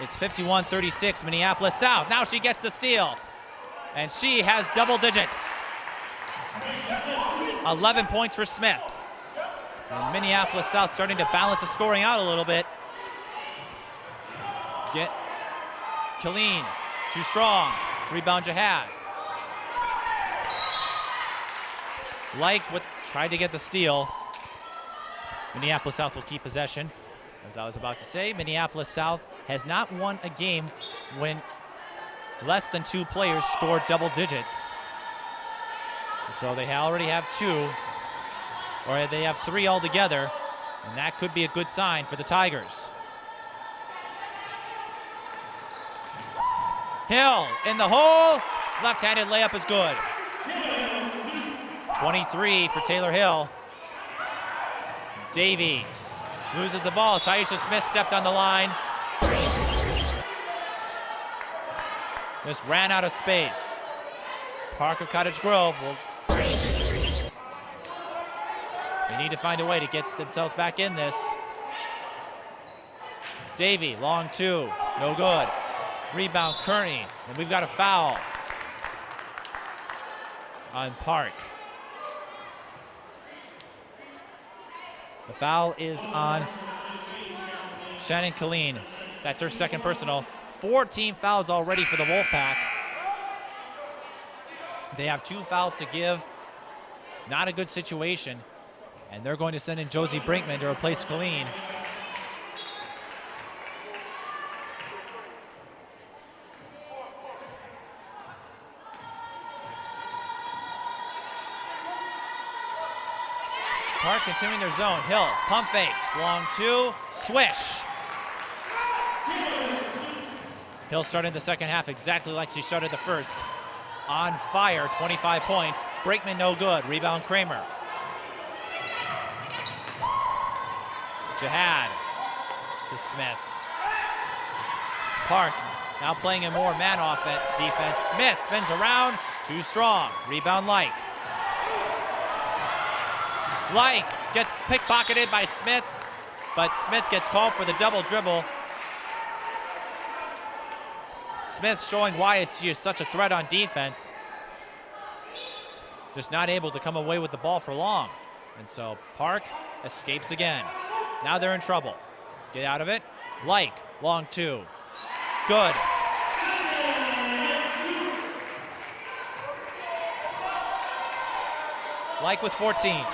It's 51-36, Minneapolis South. Now she gets the steal, and she has double digits. 11 points for Smith. And Minneapolis South starting to balance the scoring out a little bit. Get Killeen, too strong. Rebound Jihad. Leick tried to get the steal. Minneapolis South will keep possession. As I was about to say, Minneapolis South has not won a game when less than two players scored double digits. So they already have two, or they have three altogether, and that could be a good sign for the Tigers. Hill in the hole, left-handed layup is good. 23 for Tayler Hill. Davy Loses the ball. Taisha Smith stepped on the line. Just ran out of space. Park of Cottage Grove will... They need to find a way to get themselves back in this. Davey, long two, no good. Rebound, Kearney, and we've got a foul on Park. The foul is on Shannon Killeen. That's her second personal. 14 fouls already for the Wolfpack. They have 2 fouls to give. Not a good situation. And they're going to send in Josie Brinkman to replace Killeen. Park continuing their zone. Hill, pump fakes, long two, swish. Hill started the second half exactly like she started the first. On fire, 25 points. Brinkman no good. Rebound Kramer. Jihad to Smith. Park now playing a more man-off defense. Smith spins around, too strong. Rebound Leick. Leick gets pickpocketed by Smith, but Smith gets called for the double dribble. Smith showing why she is such a threat on defense. Just not able to come away with the ball for long. And so Park escapes again. Now they're in trouble. Get out of it. Leick, long two. Good. Leick with 14.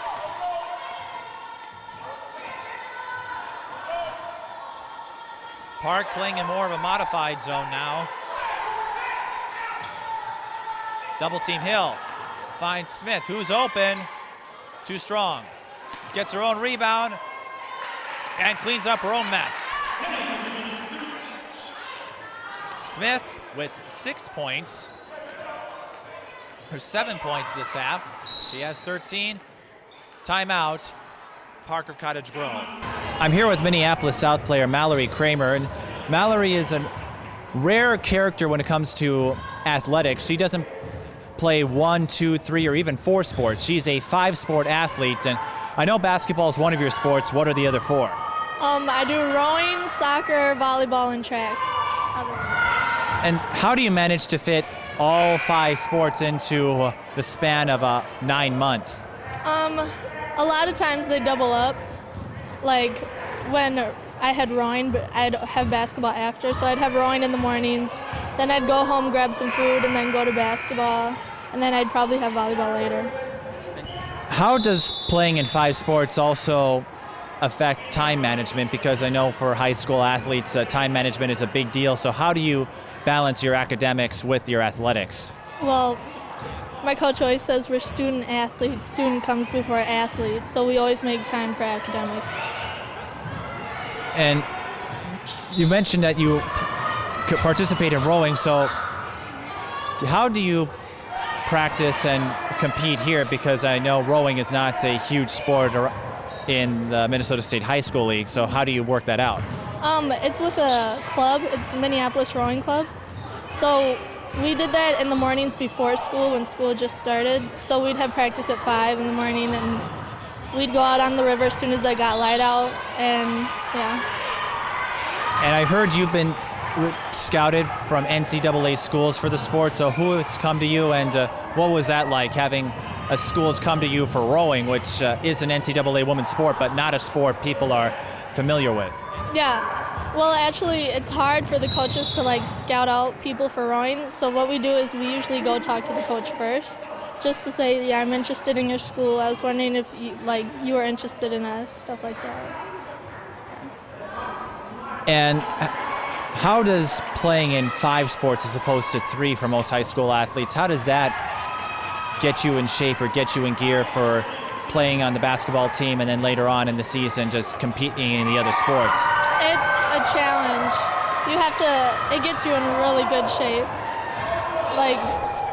Park playing in more of a modified zone now. Double team Hill. Finds Smith, who's open. Too strong. Gets her own rebound and cleans up her own mess. Smith with 6 points. Her 7 points this half. She has 13. Timeout, Park of Cottage Grove. I'm here with Minneapolis South player Mallory Kramer, and Mallory is a rare character when it comes to athletics. She doesn't play 1, 2, 3, or even 4 sports. She's a 5-sport athlete, and I know basketball is one of your sports. What are the other 4? I do rowing, soccer, volleyball, and track. And how do you manage to fit all 5 sports into the span of 9 months? A lot of times they double up. Like when I had rowing, but I'd have basketball after, so I'd have rowing in the mornings, then I'd go home, grab some food, and then go to basketball, and then I'd probably have volleyball later. How does playing in 5 sports also affect time management? Because I know for high school athletes, time management is a big deal. So how do you balance your academics with your athletics? Well, my coach always says we're student athletes. Student comes before athlete, so we always make time for academics. And you mentioned that you participate in rowing, so how do you practice and compete here? Because I know rowing is not a huge sport in the Minnesota State High School League, so how do you work that out? It's with a club. It's Minneapolis Rowing Club. So we did that in the mornings before school when school just started. So we'd have practice at 5 in the morning, and we'd go out on the river as soon as I got light out, and yeah. And I've heard you've been scouted from NCAA schools for the sport, so who has come to you, and what was that like, having schools come to you for rowing, which is an NCAA women's sport, but not a sport people are familiar with? Yeah. Well, actually, it's hard for the coaches to scout out people for rowing. So what we do is we usually go talk to the coach first, just to say, yeah, I'm interested in your school. I was wondering if you were interested in us, stuff like that. And how does playing in 5 sports as opposed to 3 for most high school athletes, how does that get you in shape or get you in gear for playing on the basketball team and then later on in the season just competing in the other sports? It's a challenge. It gets you in really good shape.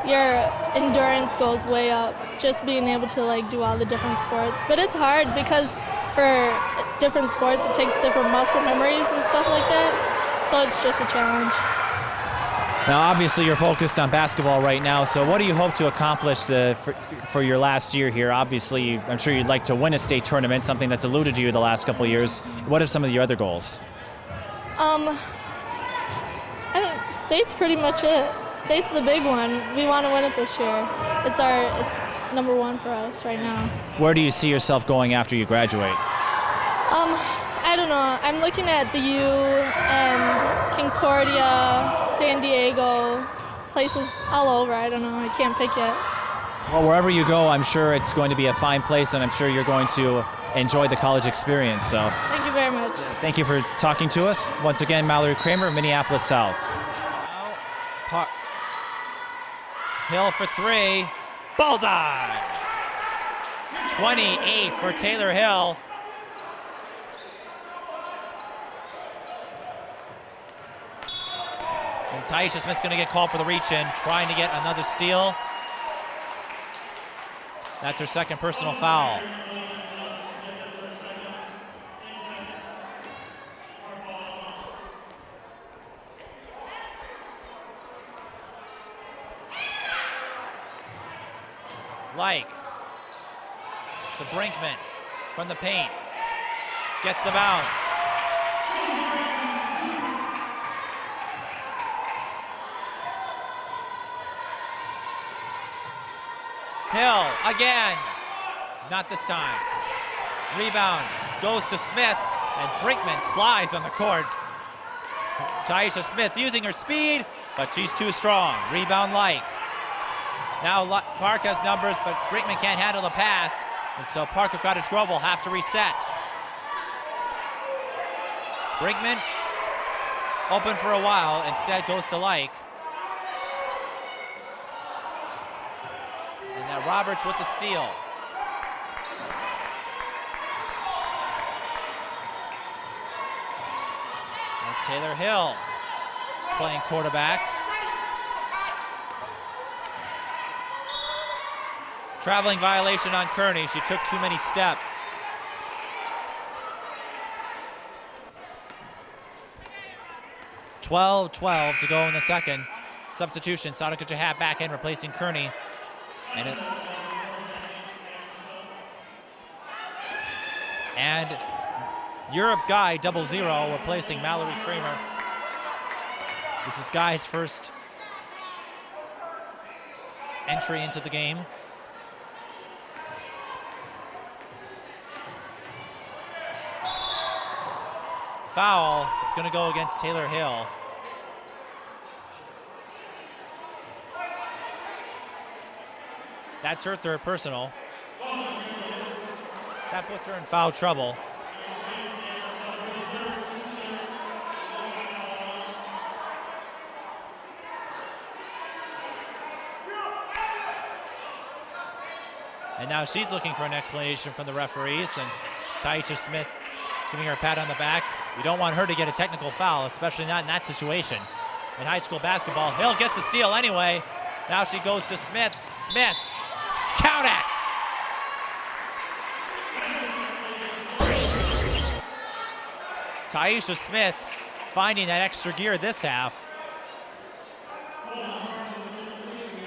Your endurance goes way up, just being able to do all the different sports. But it's hard because for different sports, it takes different muscle memories and stuff like that. So it's just a challenge. Now, obviously, you're focused on basketball right now, so what do you hope to accomplish for your last year here? Obviously, I'm sure you'd like to win a state tournament, something that's eluded you the last couple of years. What are some of your other goals? State's pretty much it. State's the big one. We want to win it this year. It's number one for us right now. Where do you see yourself going after you graduate? I don't know. I'm looking at the U and Concordia, San Diego, places all over. I don't know. I can't pick yet. Well, wherever you go, I'm sure it's going to be a fine place, and I'm sure you're going to enjoy the college experience. So, thank you very much. Thank you for talking to us. Once again, Mallory Kramer, Minneapolis South. Hill for three. Bullseye! 28 for Tayler Hill. And Taisha Smith's going to get called for the reach-in, trying to get another steal. That's her second personal foul. Leick to Brinkman from the paint. Gets the bounce. Hill again. Not this time. Rebound goes to Smith, and Brinkman slides on the court. Taisha Smith using her speed, but she's too strong. Rebound Leick. Now Park has numbers, but Brinkman can't handle the pass, and so Park of Cottage Grove will have to reset. Brinkman open for a while, instead goes to Leick. And now Roberts with the steal. And Tayler Hill playing quarterback. Traveling violation on Kearney. She took too many steps. .12 to go in the second. Substitution, Sadaka Jahab back in, replacing Kearney. And Europe Guy 0-0 replacing Mallory Kramer. This is Guy's first entry into the game. Foul. It's going to go against Tayler Hill. That's her third personal. That puts her in foul trouble. And now she's looking for an explanation from the referees, and Taisha Smith giving her a pat on the back. You don't want her to get a technical foul, especially not in that situation. In high school basketball, Hill gets the steal anyway. Now she goes to Smith. Smith, count it! Taisha Smith finding that extra gear this half.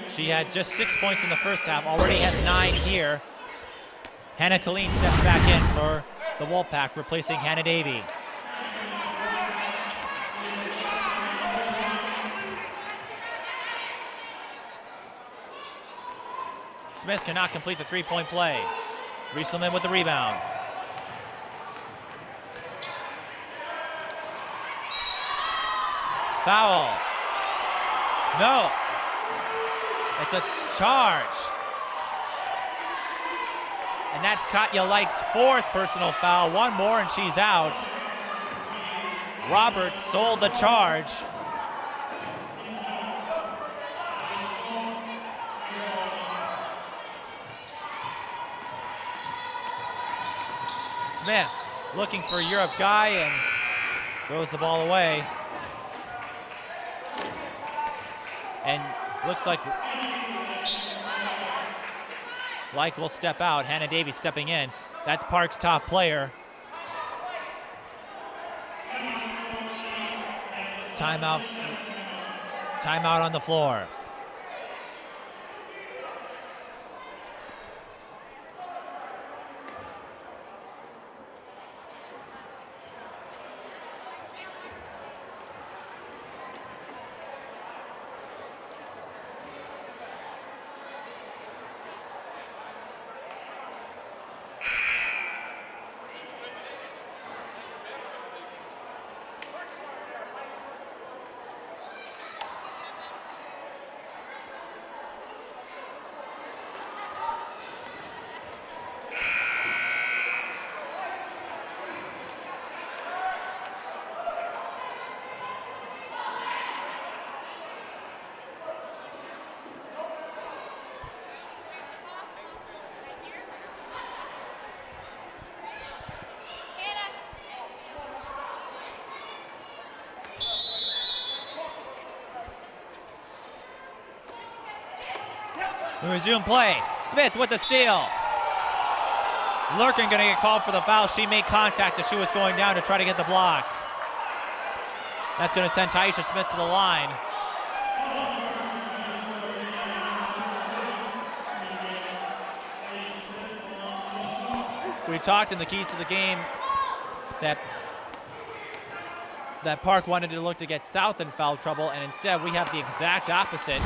She had just 6 points in the first half, already has 9 here. Hannah Colleen steps back in for the Wolfpack, replacing Hannah Davey. Smith cannot complete the three-point play. Rieselman with the rebound. Foul. No. It's a charge. And that's Katya Leick's fourth personal foul. One more and she's out. Roberts sold the charge. Smith looking for Europe Guy and throws the ball away. And looks like Leick will step out. Hannah Davies stepping in. That's Park's top player. timeout. Timeout on the floor. We resume play. Smith with the steal. Lurkin gonna get called for the foul. She made contact as she was going down to try to get the block. That's gonna send Taisha Smith to the line. We talked in the keys to the game that Park wanted to look to get South in foul trouble, and instead we have the exact opposite.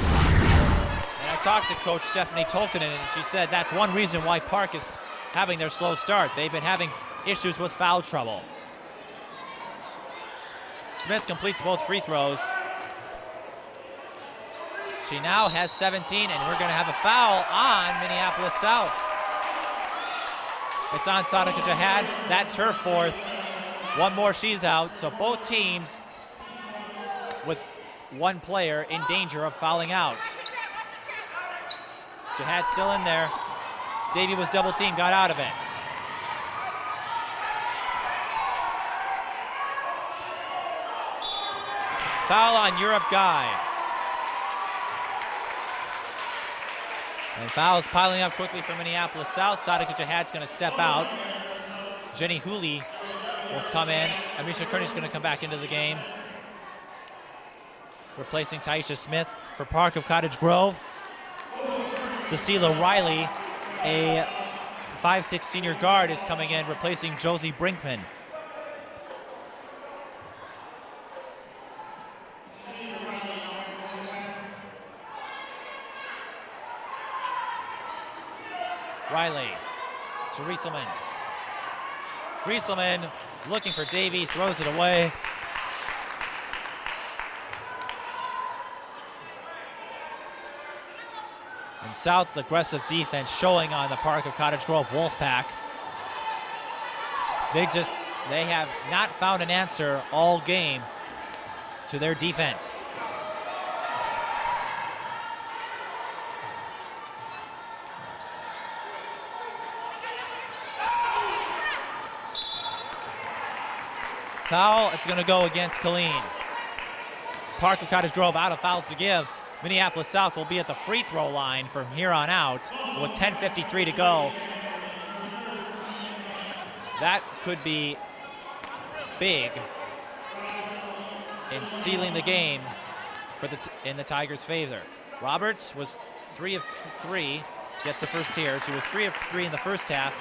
And I talked to Coach Stephanie Tolkinen, and she said that's one reason why Park is having their slow start. They've been having issues with foul trouble. Smith completes both free throws. She now has 17, and we're going to have a foul on Minneapolis South. It's on Sadaka Jihad. That's her fourth. One more, she's out. So both teams with one player in danger of fouling out. Jihad still in there. Davey was double teamed, got out of it. Foul on Europe Guy. And fouls piling up quickly for Minneapolis South. Sadaka Jihad's gonna step out. Jenny Hooley will come in. Amisha Kearney's gonna come back into the game, replacing Taisha Smith. For Park of Cottage Grove, Cecilia Riley, a 5'6" senior guard, is coming in, replacing Josie Brinkman. Riley to Rieselman. Rieselman looking for Davey, throws it away. And South's aggressive defense showing on the Park of Cottage Grove Wolfpack. They have not found an answer all game to their defense. Foul, it's gonna go against Colleen. Park of Cottage Grove out of fouls to give. Minneapolis South will be at the free throw line from here on out with 10:53 to go. That could be big in sealing the game for in the Tigers' favor. Roberts was 3 of 3, gets the first tier. She was 3 of 3 in the first half,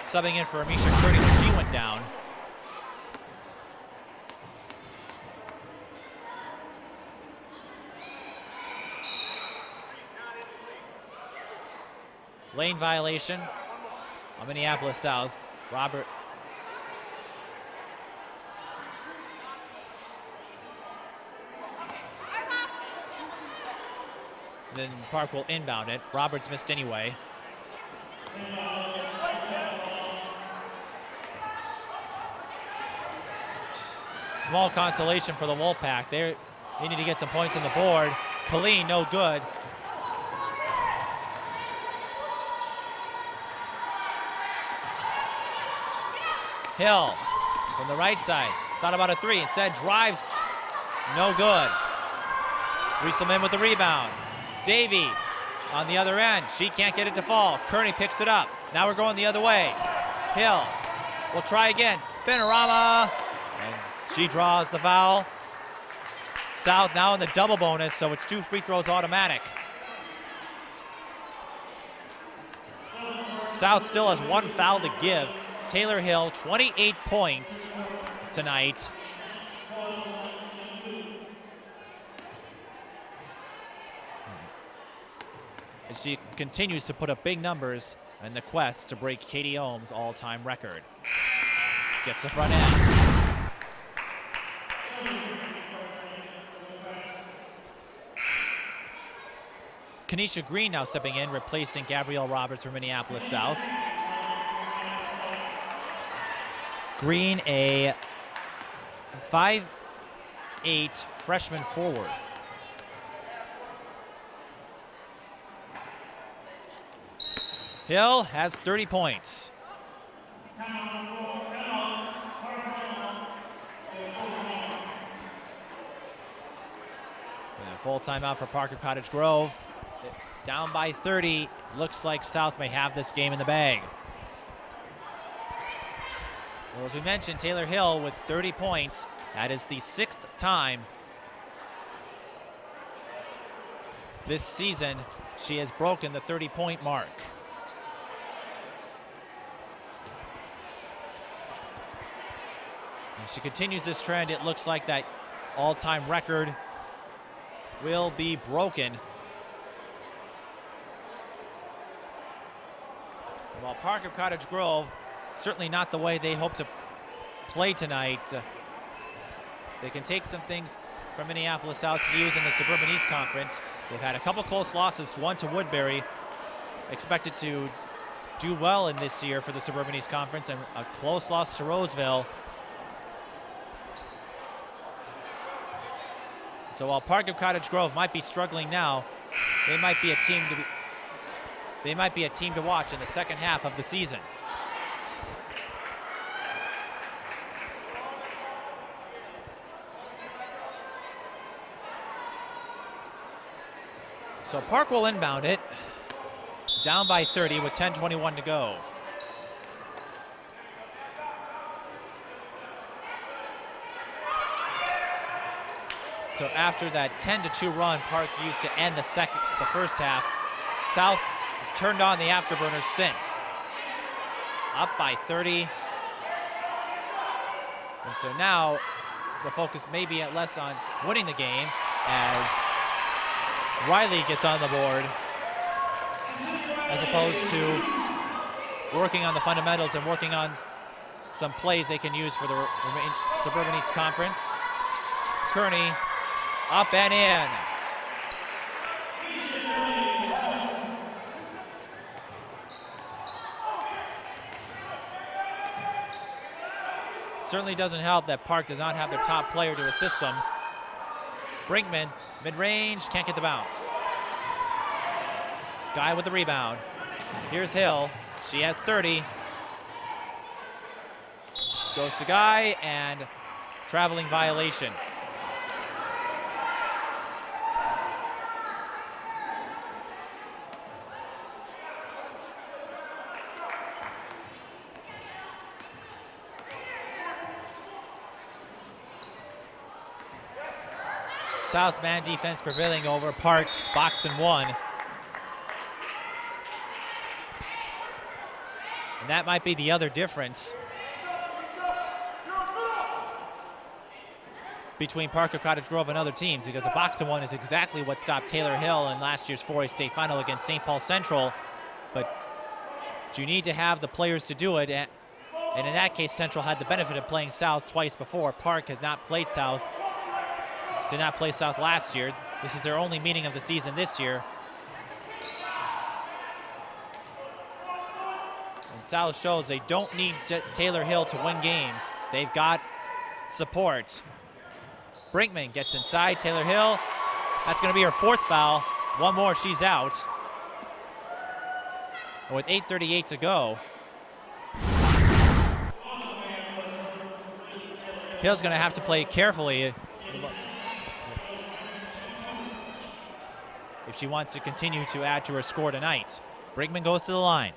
subbing in for Amisha Kearney when she went down. Lane violation on Minneapolis South. Robert. Then Park will inbound it. Roberts missed anyway. Small consolation for the Wolfpack. They need to get some points on the board. Colleen, no good. Hill from the right side, thought about a 3, instead drives, no good. Rieselman with the rebound. Davey on the other end, she can't get it to fall. Kearney picks it up. Now we're going the other way. Hill will try again, spinorama, and she draws the foul. South now in the double bonus, so it's 2 free throws automatic. South still has 1 foul to give. Tayler Hill, 28 points tonight. As she continues to put up big numbers in the quest to break Katie Ohm's all-time record. Gets the front end. Kanisha Green now stepping in, replacing Gabrielle Roberts from Minneapolis South. Green, a 5'8" freshman forward. Hill has 30 points. And a full timeout for Parker Cottage Grove. Down by 30. Looks like South may have this game in the bag. Well, as we mentioned, Tayler Hill with 30 points. That is the 6th time this season she has broken the 30-point mark. As she continues this trend, it looks like that all-time record will be broken. While Parker Cottage Grove, certainly not the way they hope to play tonight. They can take some things from Minneapolis South to use in the Suburban East Conference. They've had a couple close losses, one to Woodbury. Expected to do well in this year for the Suburban East Conference, and a close loss to Roseville. So while Parker Cottage Grove might be struggling now, they might be a team to watch in the second half of the season. So Park will inbound it, down by 30 with 10:21 to go. So after that 10-2 run Park used to end the first half, South has turned on the afterburners since. Up by 30. And so now the focus may be at less on winning the game as Riley gets on the board, as opposed to working on the fundamentals and working on some plays they can use for the Suburban East Conference. Kearney up and in. Certainly doesn't help that Park does not have their top player to assist them. Brinkman, mid-range, can't get the bounce. Guy with the rebound. Here's Hill. She has 30. Goes to Guy, and traveling violation. South man defense prevailing over Park's box and one. And that might be the other difference between Parker Cottage Grove and other teams, because a box and one is exactly what stopped Tayler Hill in last year's 4A state final against St. Paul Central. But you need to have the players to do it. And in that case, Central had the benefit of playing South twice before. Park has not played South. Did not play South last year. This is their only meeting of the season this year. And South shows they don't need Tayler Hill to win games. They've got support. Brinkman gets inside. Tayler Hill, that's going to be her 4th foul. One more, she's out. And with 8:38 to go, Hill's going to have to play carefully if she wants to continue to add to her score tonight. Brinkman goes to the line.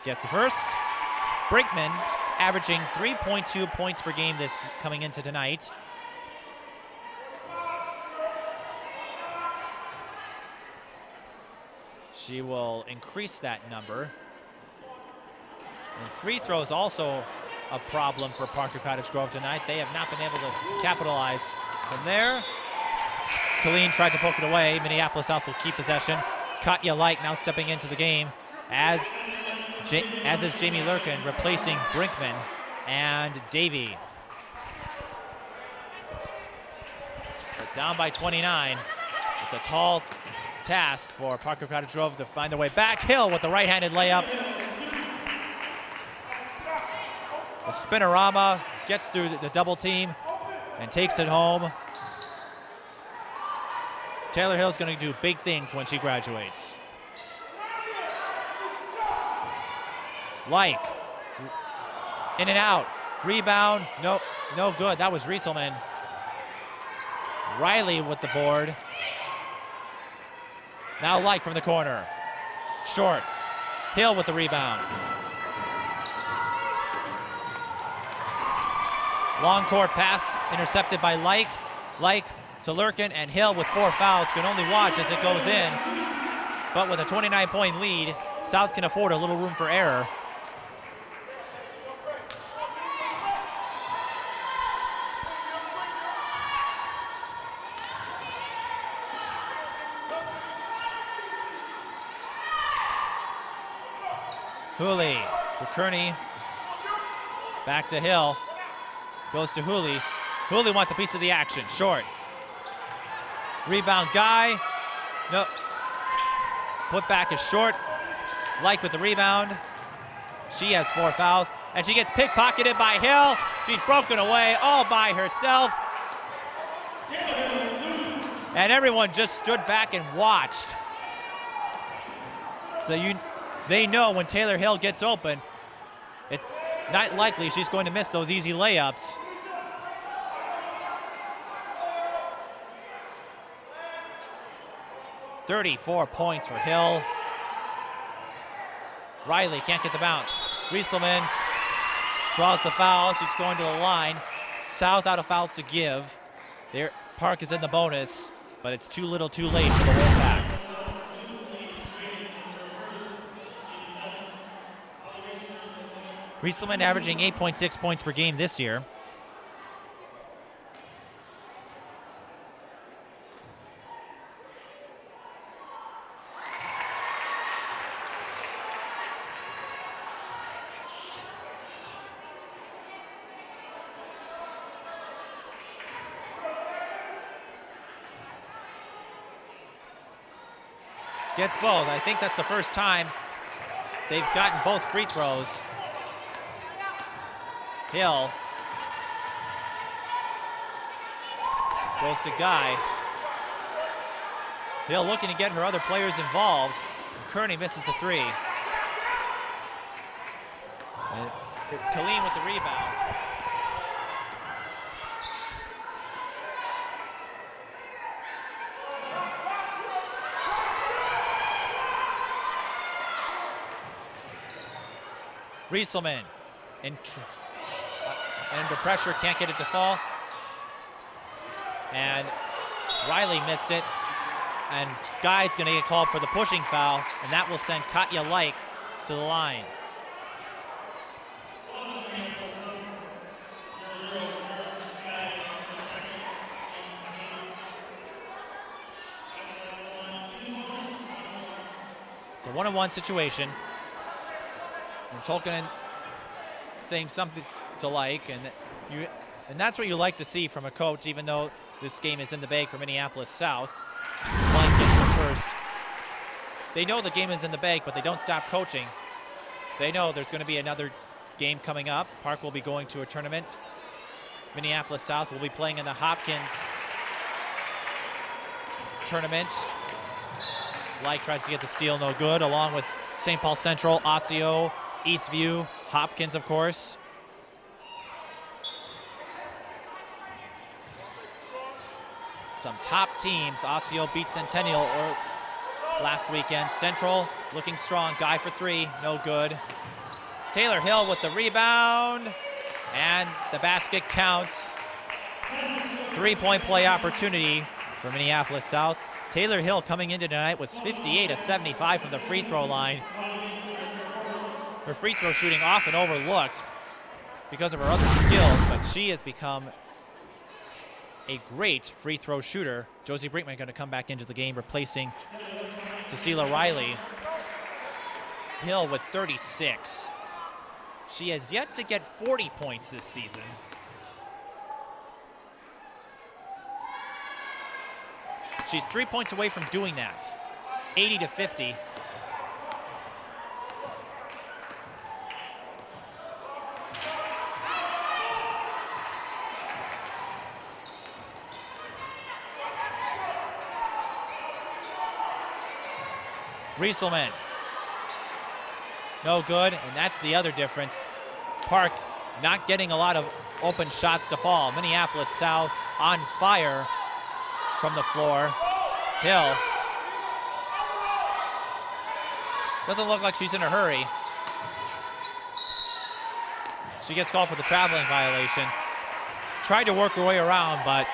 Gets the first. Brinkman averaging 3.2 points per game this coming into tonight. She will increase that number. And free throws also a problem for Parker Cottage Grove tonight. They have not been able to capitalize from there. Colleen tried to poke it away. Minneapolis South will keep possession. Katya Leick now stepping into the game, as is Jamie Lurkin, replacing Brinkman and Davey. But down by 29. It's a tall task for Parker Cottage Grove to find their way back. Hill with the right-handed layup. The spinorama gets through the double team and takes it home. Tayler Hill's going to do big things when she graduates. Leick, in and out, rebound, no good. That was Rieselman. Riley with the board. Now Leick from the corner. Short. Hill with the rebound. Long court pass intercepted by Leick. Leick to Lurkin, and Hill with 4 fouls can only watch as it goes in. But with a 29-point lead, South can afford a little room for error. Hooley to Kearney. Back to Hill. Goes to Hooley. Hooley wants a piece of the action. Short. Rebound Guy. No. Put back is short. Leick with the rebound. She has 4 fouls. And she gets pickpocketed by Hill. She's broken away all by herself. And everyone just stood back and watched. So they know when Tayler Hill gets open, it's not likely she's going to miss those easy layups. "34 points for Hill. Riley can't get the bounce. Rieselman draws the foul. She's going to the line. South out of fouls to give. There, Park is in the bonus, but it's too little too late for the Wolfpack. Rieselman averaging 8.6 points per game this year. Gets both. I think that's the first time they've gotten both free throws. Hill goes to Guy. Hill looking to get her other players involved. Kearney misses the 3. And Colleen with the rebound. Rieselman under pressure, can't get it to fall. And Riley missed it. And Guy's gonna get called for the pushing foul, and that will send Katya Leick to the line. It's a 1-on-1 situation. And Tolkien saying something to Leick, and that's what you like to see from a coach, even though this game is in the bag for Minneapolis South. Leick gets her first. They know the game is in the bag, but they don't stop coaching. They know there's going to be another game coming up. Park will be going to a tournament. Minneapolis South will be playing in the Hopkins tournament. Leick tries to get the steal, no good, along with St. Paul Central, Osseo, Eastview, Hopkins, of course. Some top teams. Osseo beat Centennial last weekend. Central looking strong. Guy for 3, no good. Tayler Hill with the rebound, and the basket counts. 3-point play opportunity for Minneapolis South. Tayler Hill coming into tonight was 58 of 75 from the free throw line. Her free throw shooting often overlooked because of her other skills, but she has become a great free throw shooter. Josie Brinkman going to come back into the game, replacing Cecilia Riley. Hill with 36. She has yet to get 40 points this season. She's 3 points away from doing that. 80 to 50. Rieselman. No good, and that's the other difference. Park not getting a lot of open shots to fall. Minneapolis South on fire from the floor. Hill. Doesn't look like she's in a hurry. She gets called for the traveling violation. Tried to work her way around, but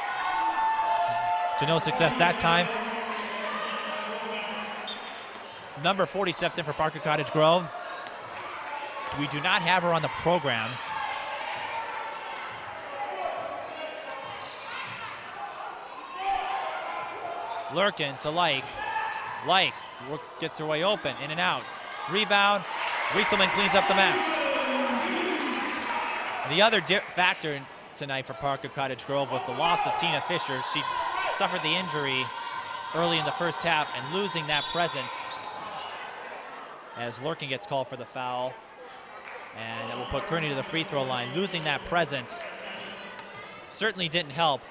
to no success that time. Number 40 steps in for Parker Cottage Grove. We do not have her on the program. Lurkin to Leick. Leick gets her way open, in and out. Rebound. Rieselman cleans up the mess. The other factor tonight for Parker Cottage Grove was the loss of Tina Fisher. She suffered the injury early in the first half, and losing that presence as Lurkin gets called for the foul. And that will put Kearney to the free throw line. Losing that presence certainly didn't help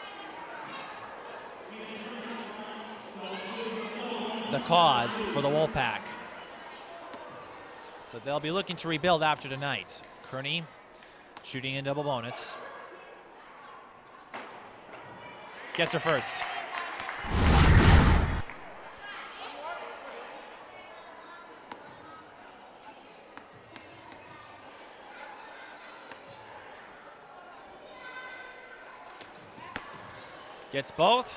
the cause for the Wolfpack. So they'll be looking to rebuild after tonight. Kearney shooting in double bonus. Gets her first. Gets both.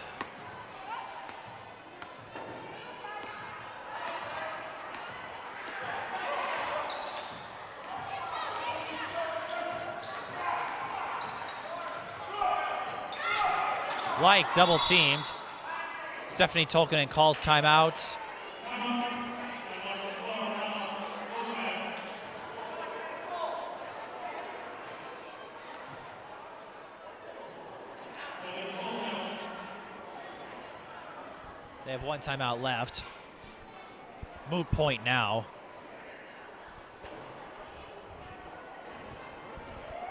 Leick double teamed. Stephanie Tolkinen calls timeout. They have one timeout left. Moot point now.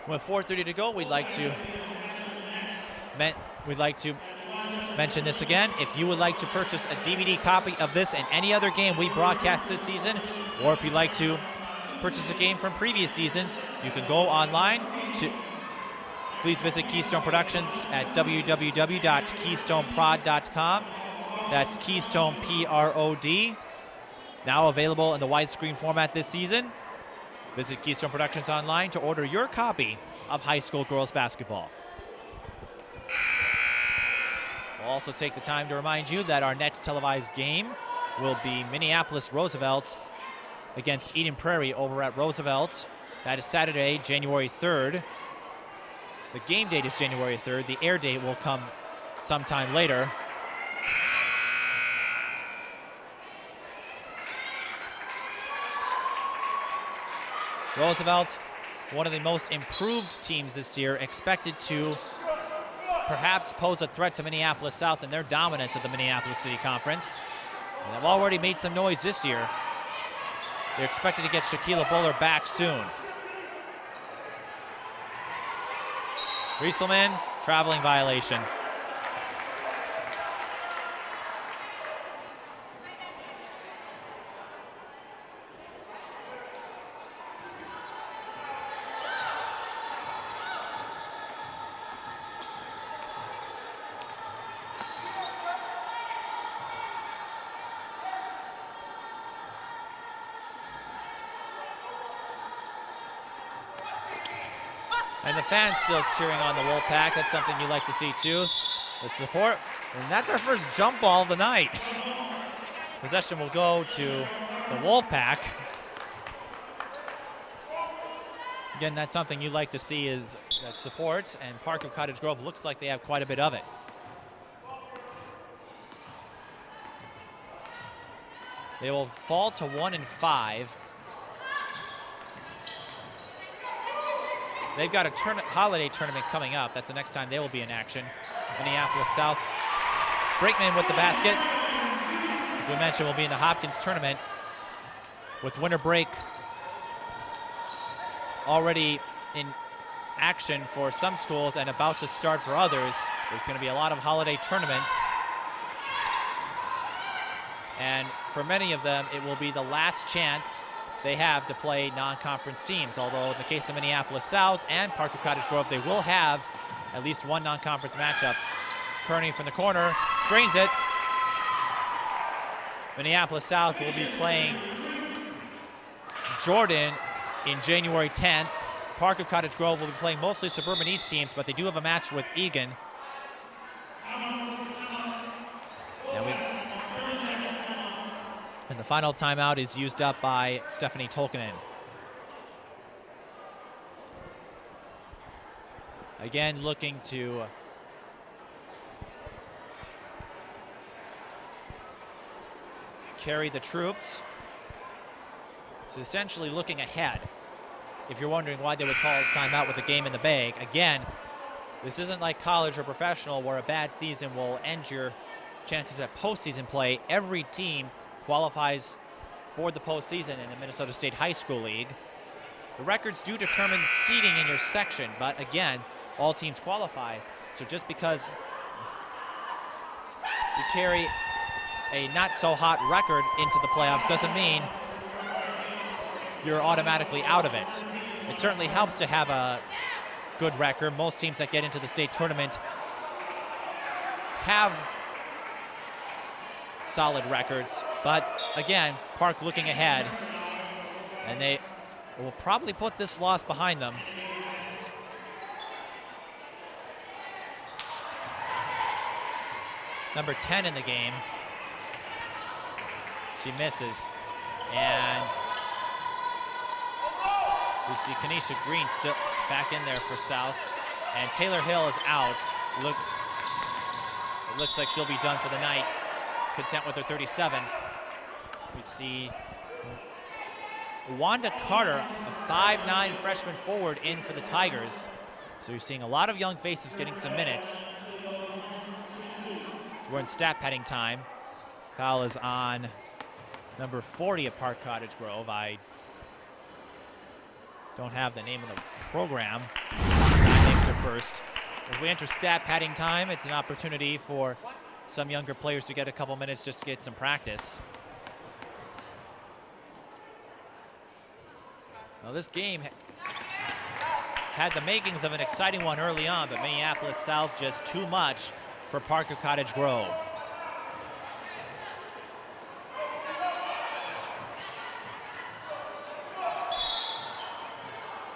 With 4:30 to go, we'd like to mention this again. If you would like to purchase a DVD copy of this and any other game we broadcast this season, or if you'd like to purchase a game from previous seasons, you can go online. Please visit Keystone Productions at www.keystoneprod.com. That's Keystone Prod. Now available in the widescreen format this season. Visit Keystone Productions online to order your copy of high school girls basketball. We'll also take the time to remind you that our next televised game will be Minneapolis Roosevelt against Eden Prairie over at Roosevelt. That is Saturday, January 3rd. The game date is January 3rd. The air date will come sometime later. Roosevelt, one of the most improved teams this year, expected to perhaps pose a threat to Minneapolis South and their dominance of the Minneapolis City Conference. And they've already made some noise this year. They're expected to get Shaquila Buller back soon. Rieselman, traveling violation. And the fans still cheering on the Wolfpack. That's something you like to see too. The support. And that's our first jump ball of the night. Possession will go to the Wolfpack. Again, that's something you like to see is that support, and Park of Cottage Grove looks like they have quite a bit of it. They will fall to 1-5. They've got a holiday tournament coming up. That's the next time they will be in action. Minneapolis South. Brakeman with the basket. As we mentioned, will be in the Hopkins tournament with winter break already in action for some schools and about to start for others. There's going to be a lot of holiday tournaments. And for many of them, it will be the last chance they have to play non-conference teams. Although in the case of Minneapolis South and Park of Cottage Grove, they will have at least one non-conference matchup. Kearney from the corner, drains it. Minneapolis South will be playing Jordan in January 10th. Park of Cottage Grove will be playing mostly Suburban East teams, but they do have a match with Egan. And the final timeout is used up by Stephanie Tolkinen. Again, looking to carry the troops. So essentially looking ahead. If you're wondering why they would call a timeout with a game in the bag, again, this isn't like college or professional where a bad season will end your chances at postseason play. Every team qualifies for the postseason in the Minnesota State High School League. The records do determine seeding in your section, but again, all teams qualify. So just because you carry a not so hot record into the playoffs doesn't mean you're automatically out of it. It certainly helps to have a good record. Most teams that get into the state tournament have solid records, but again, Park looking ahead, and they will probably put this loss behind them. Number 10 in the game. She misses, and we see Kanisha Green still back in there for South, and Tayler Hill is out. It looks like she'll be done for the night, content with her 37. We see Wanda Carter, a 5'9" freshman forward, in for the Tigers. So you're seeing a lot of young faces getting some minutes. So we're in stat padding time. Foul is on number 40 at Park Cottage Grove. I don't have the name of the program. That names her first. As we enter stat padding time, it's an opportunity for some younger players to get a couple minutes just to get some practice. Now this game had the makings of an exciting one early on, but Minneapolis South just too much for Park of Cottage Grove.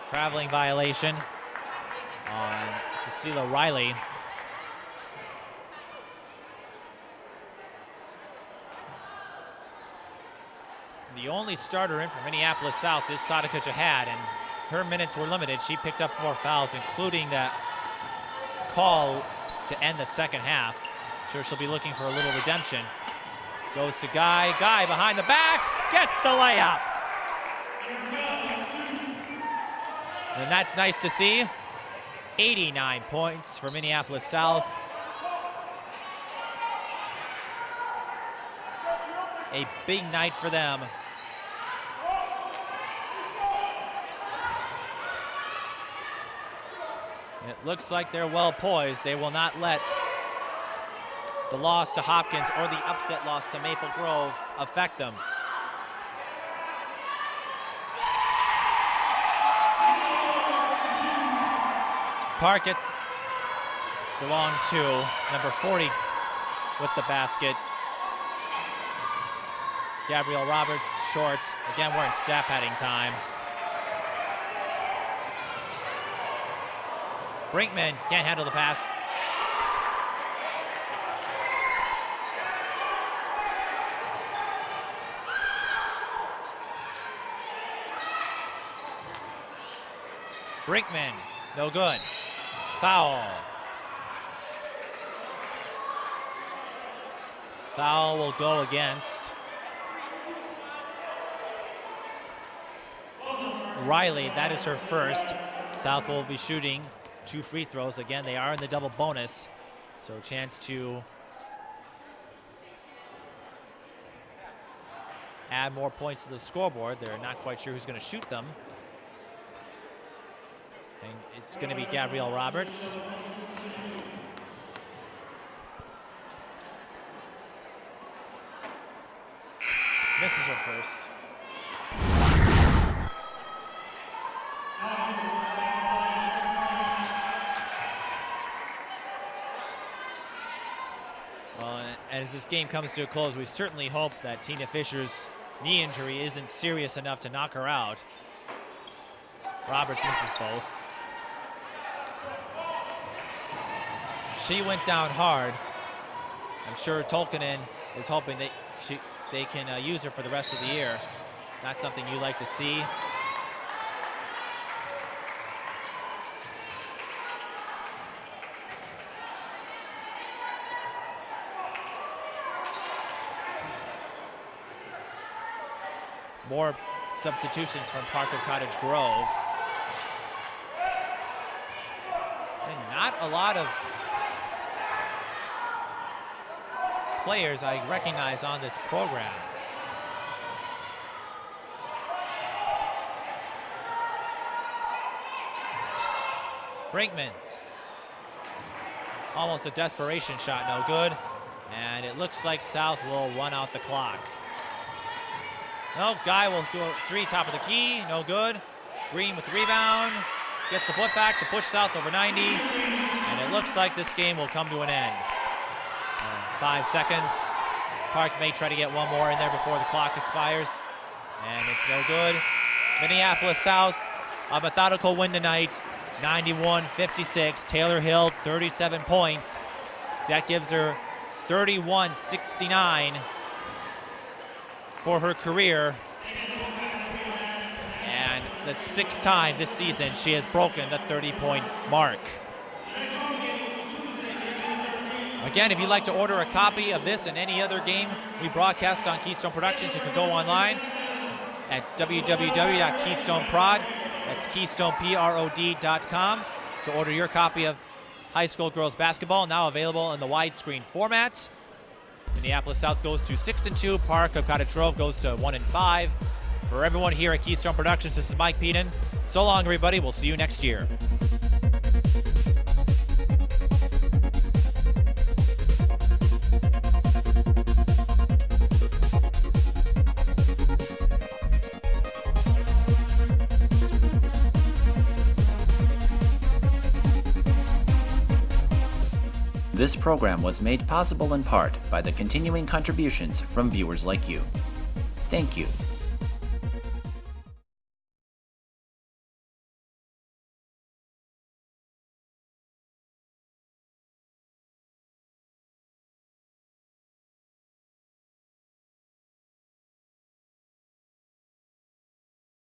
Traveling violation on Cecilia Riley. The only starter in for Minneapolis South is Sadika Jihad, and her minutes were limited. She picked up 4 fouls, including that call to end the second half. Sure, she'll be looking for a little redemption. Goes to Guy. Guy behind the back, gets the layup. And that's nice to see. 89 points for Minneapolis South. A big night for them. It looks like they're well poised. They will not let the loss to Hopkins or the upset loss to Maple Grove affect them. Park gets the long 2, number 40 with the basket. Gabrielle Roberts, short. Again, we're in stat padding time. Brinkman can't handle the pass. Brinkman, no good. Foul. Foul will go against Riley. That is her first. South will be shooting 2 free throws. Again, they are in the double bonus, so a chance to add more points to the scoreboard. They're not quite sure who's going to shoot them. And it's going to be Gabrielle Roberts. Misses her first. Well, as this game comes to a close, we certainly hope that Tina Fisher's knee injury isn't serious enough to knock her out. Roberts misses both. She went down hard. I'm sure Tolkinen is hoping that they can use her for the rest of the year. Not something you like to see. More substitutions from Parker Cottage Grove. And not a lot of players I recognize on this program. Brinkman. Almost a desperation shot, no good. And it looks like South will run out the clock. No, Guy will do a 3 top of the key, no good. Green with the rebound. Gets the putback to push South over 90. And it looks like this game will come to an end. 5 seconds. Park may try to get one more in there before the clock expires. And it's no good. Minneapolis South, a methodical win tonight, 91-56. Tayler Hill, 37 points. That gives her 31-69 for her career. And the 6th time this season she has broken the 30-point mark. Again, if you'd like to order a copy of this and any other game we broadcast on Keystone Productions, you can go online at www.keystoneprod, that's KeystoneProd.com, to order your copy of high school girls basketball, now available in the widescreen format. Minneapolis South goes to 6-2. Park of Cottage Grove goes to 1-5. For everyone here at Keystone Productions, this is Mike Peden. So long, everybody. We'll see you next year. This program was made possible in part by the continuing contributions from viewers like you. Thank you.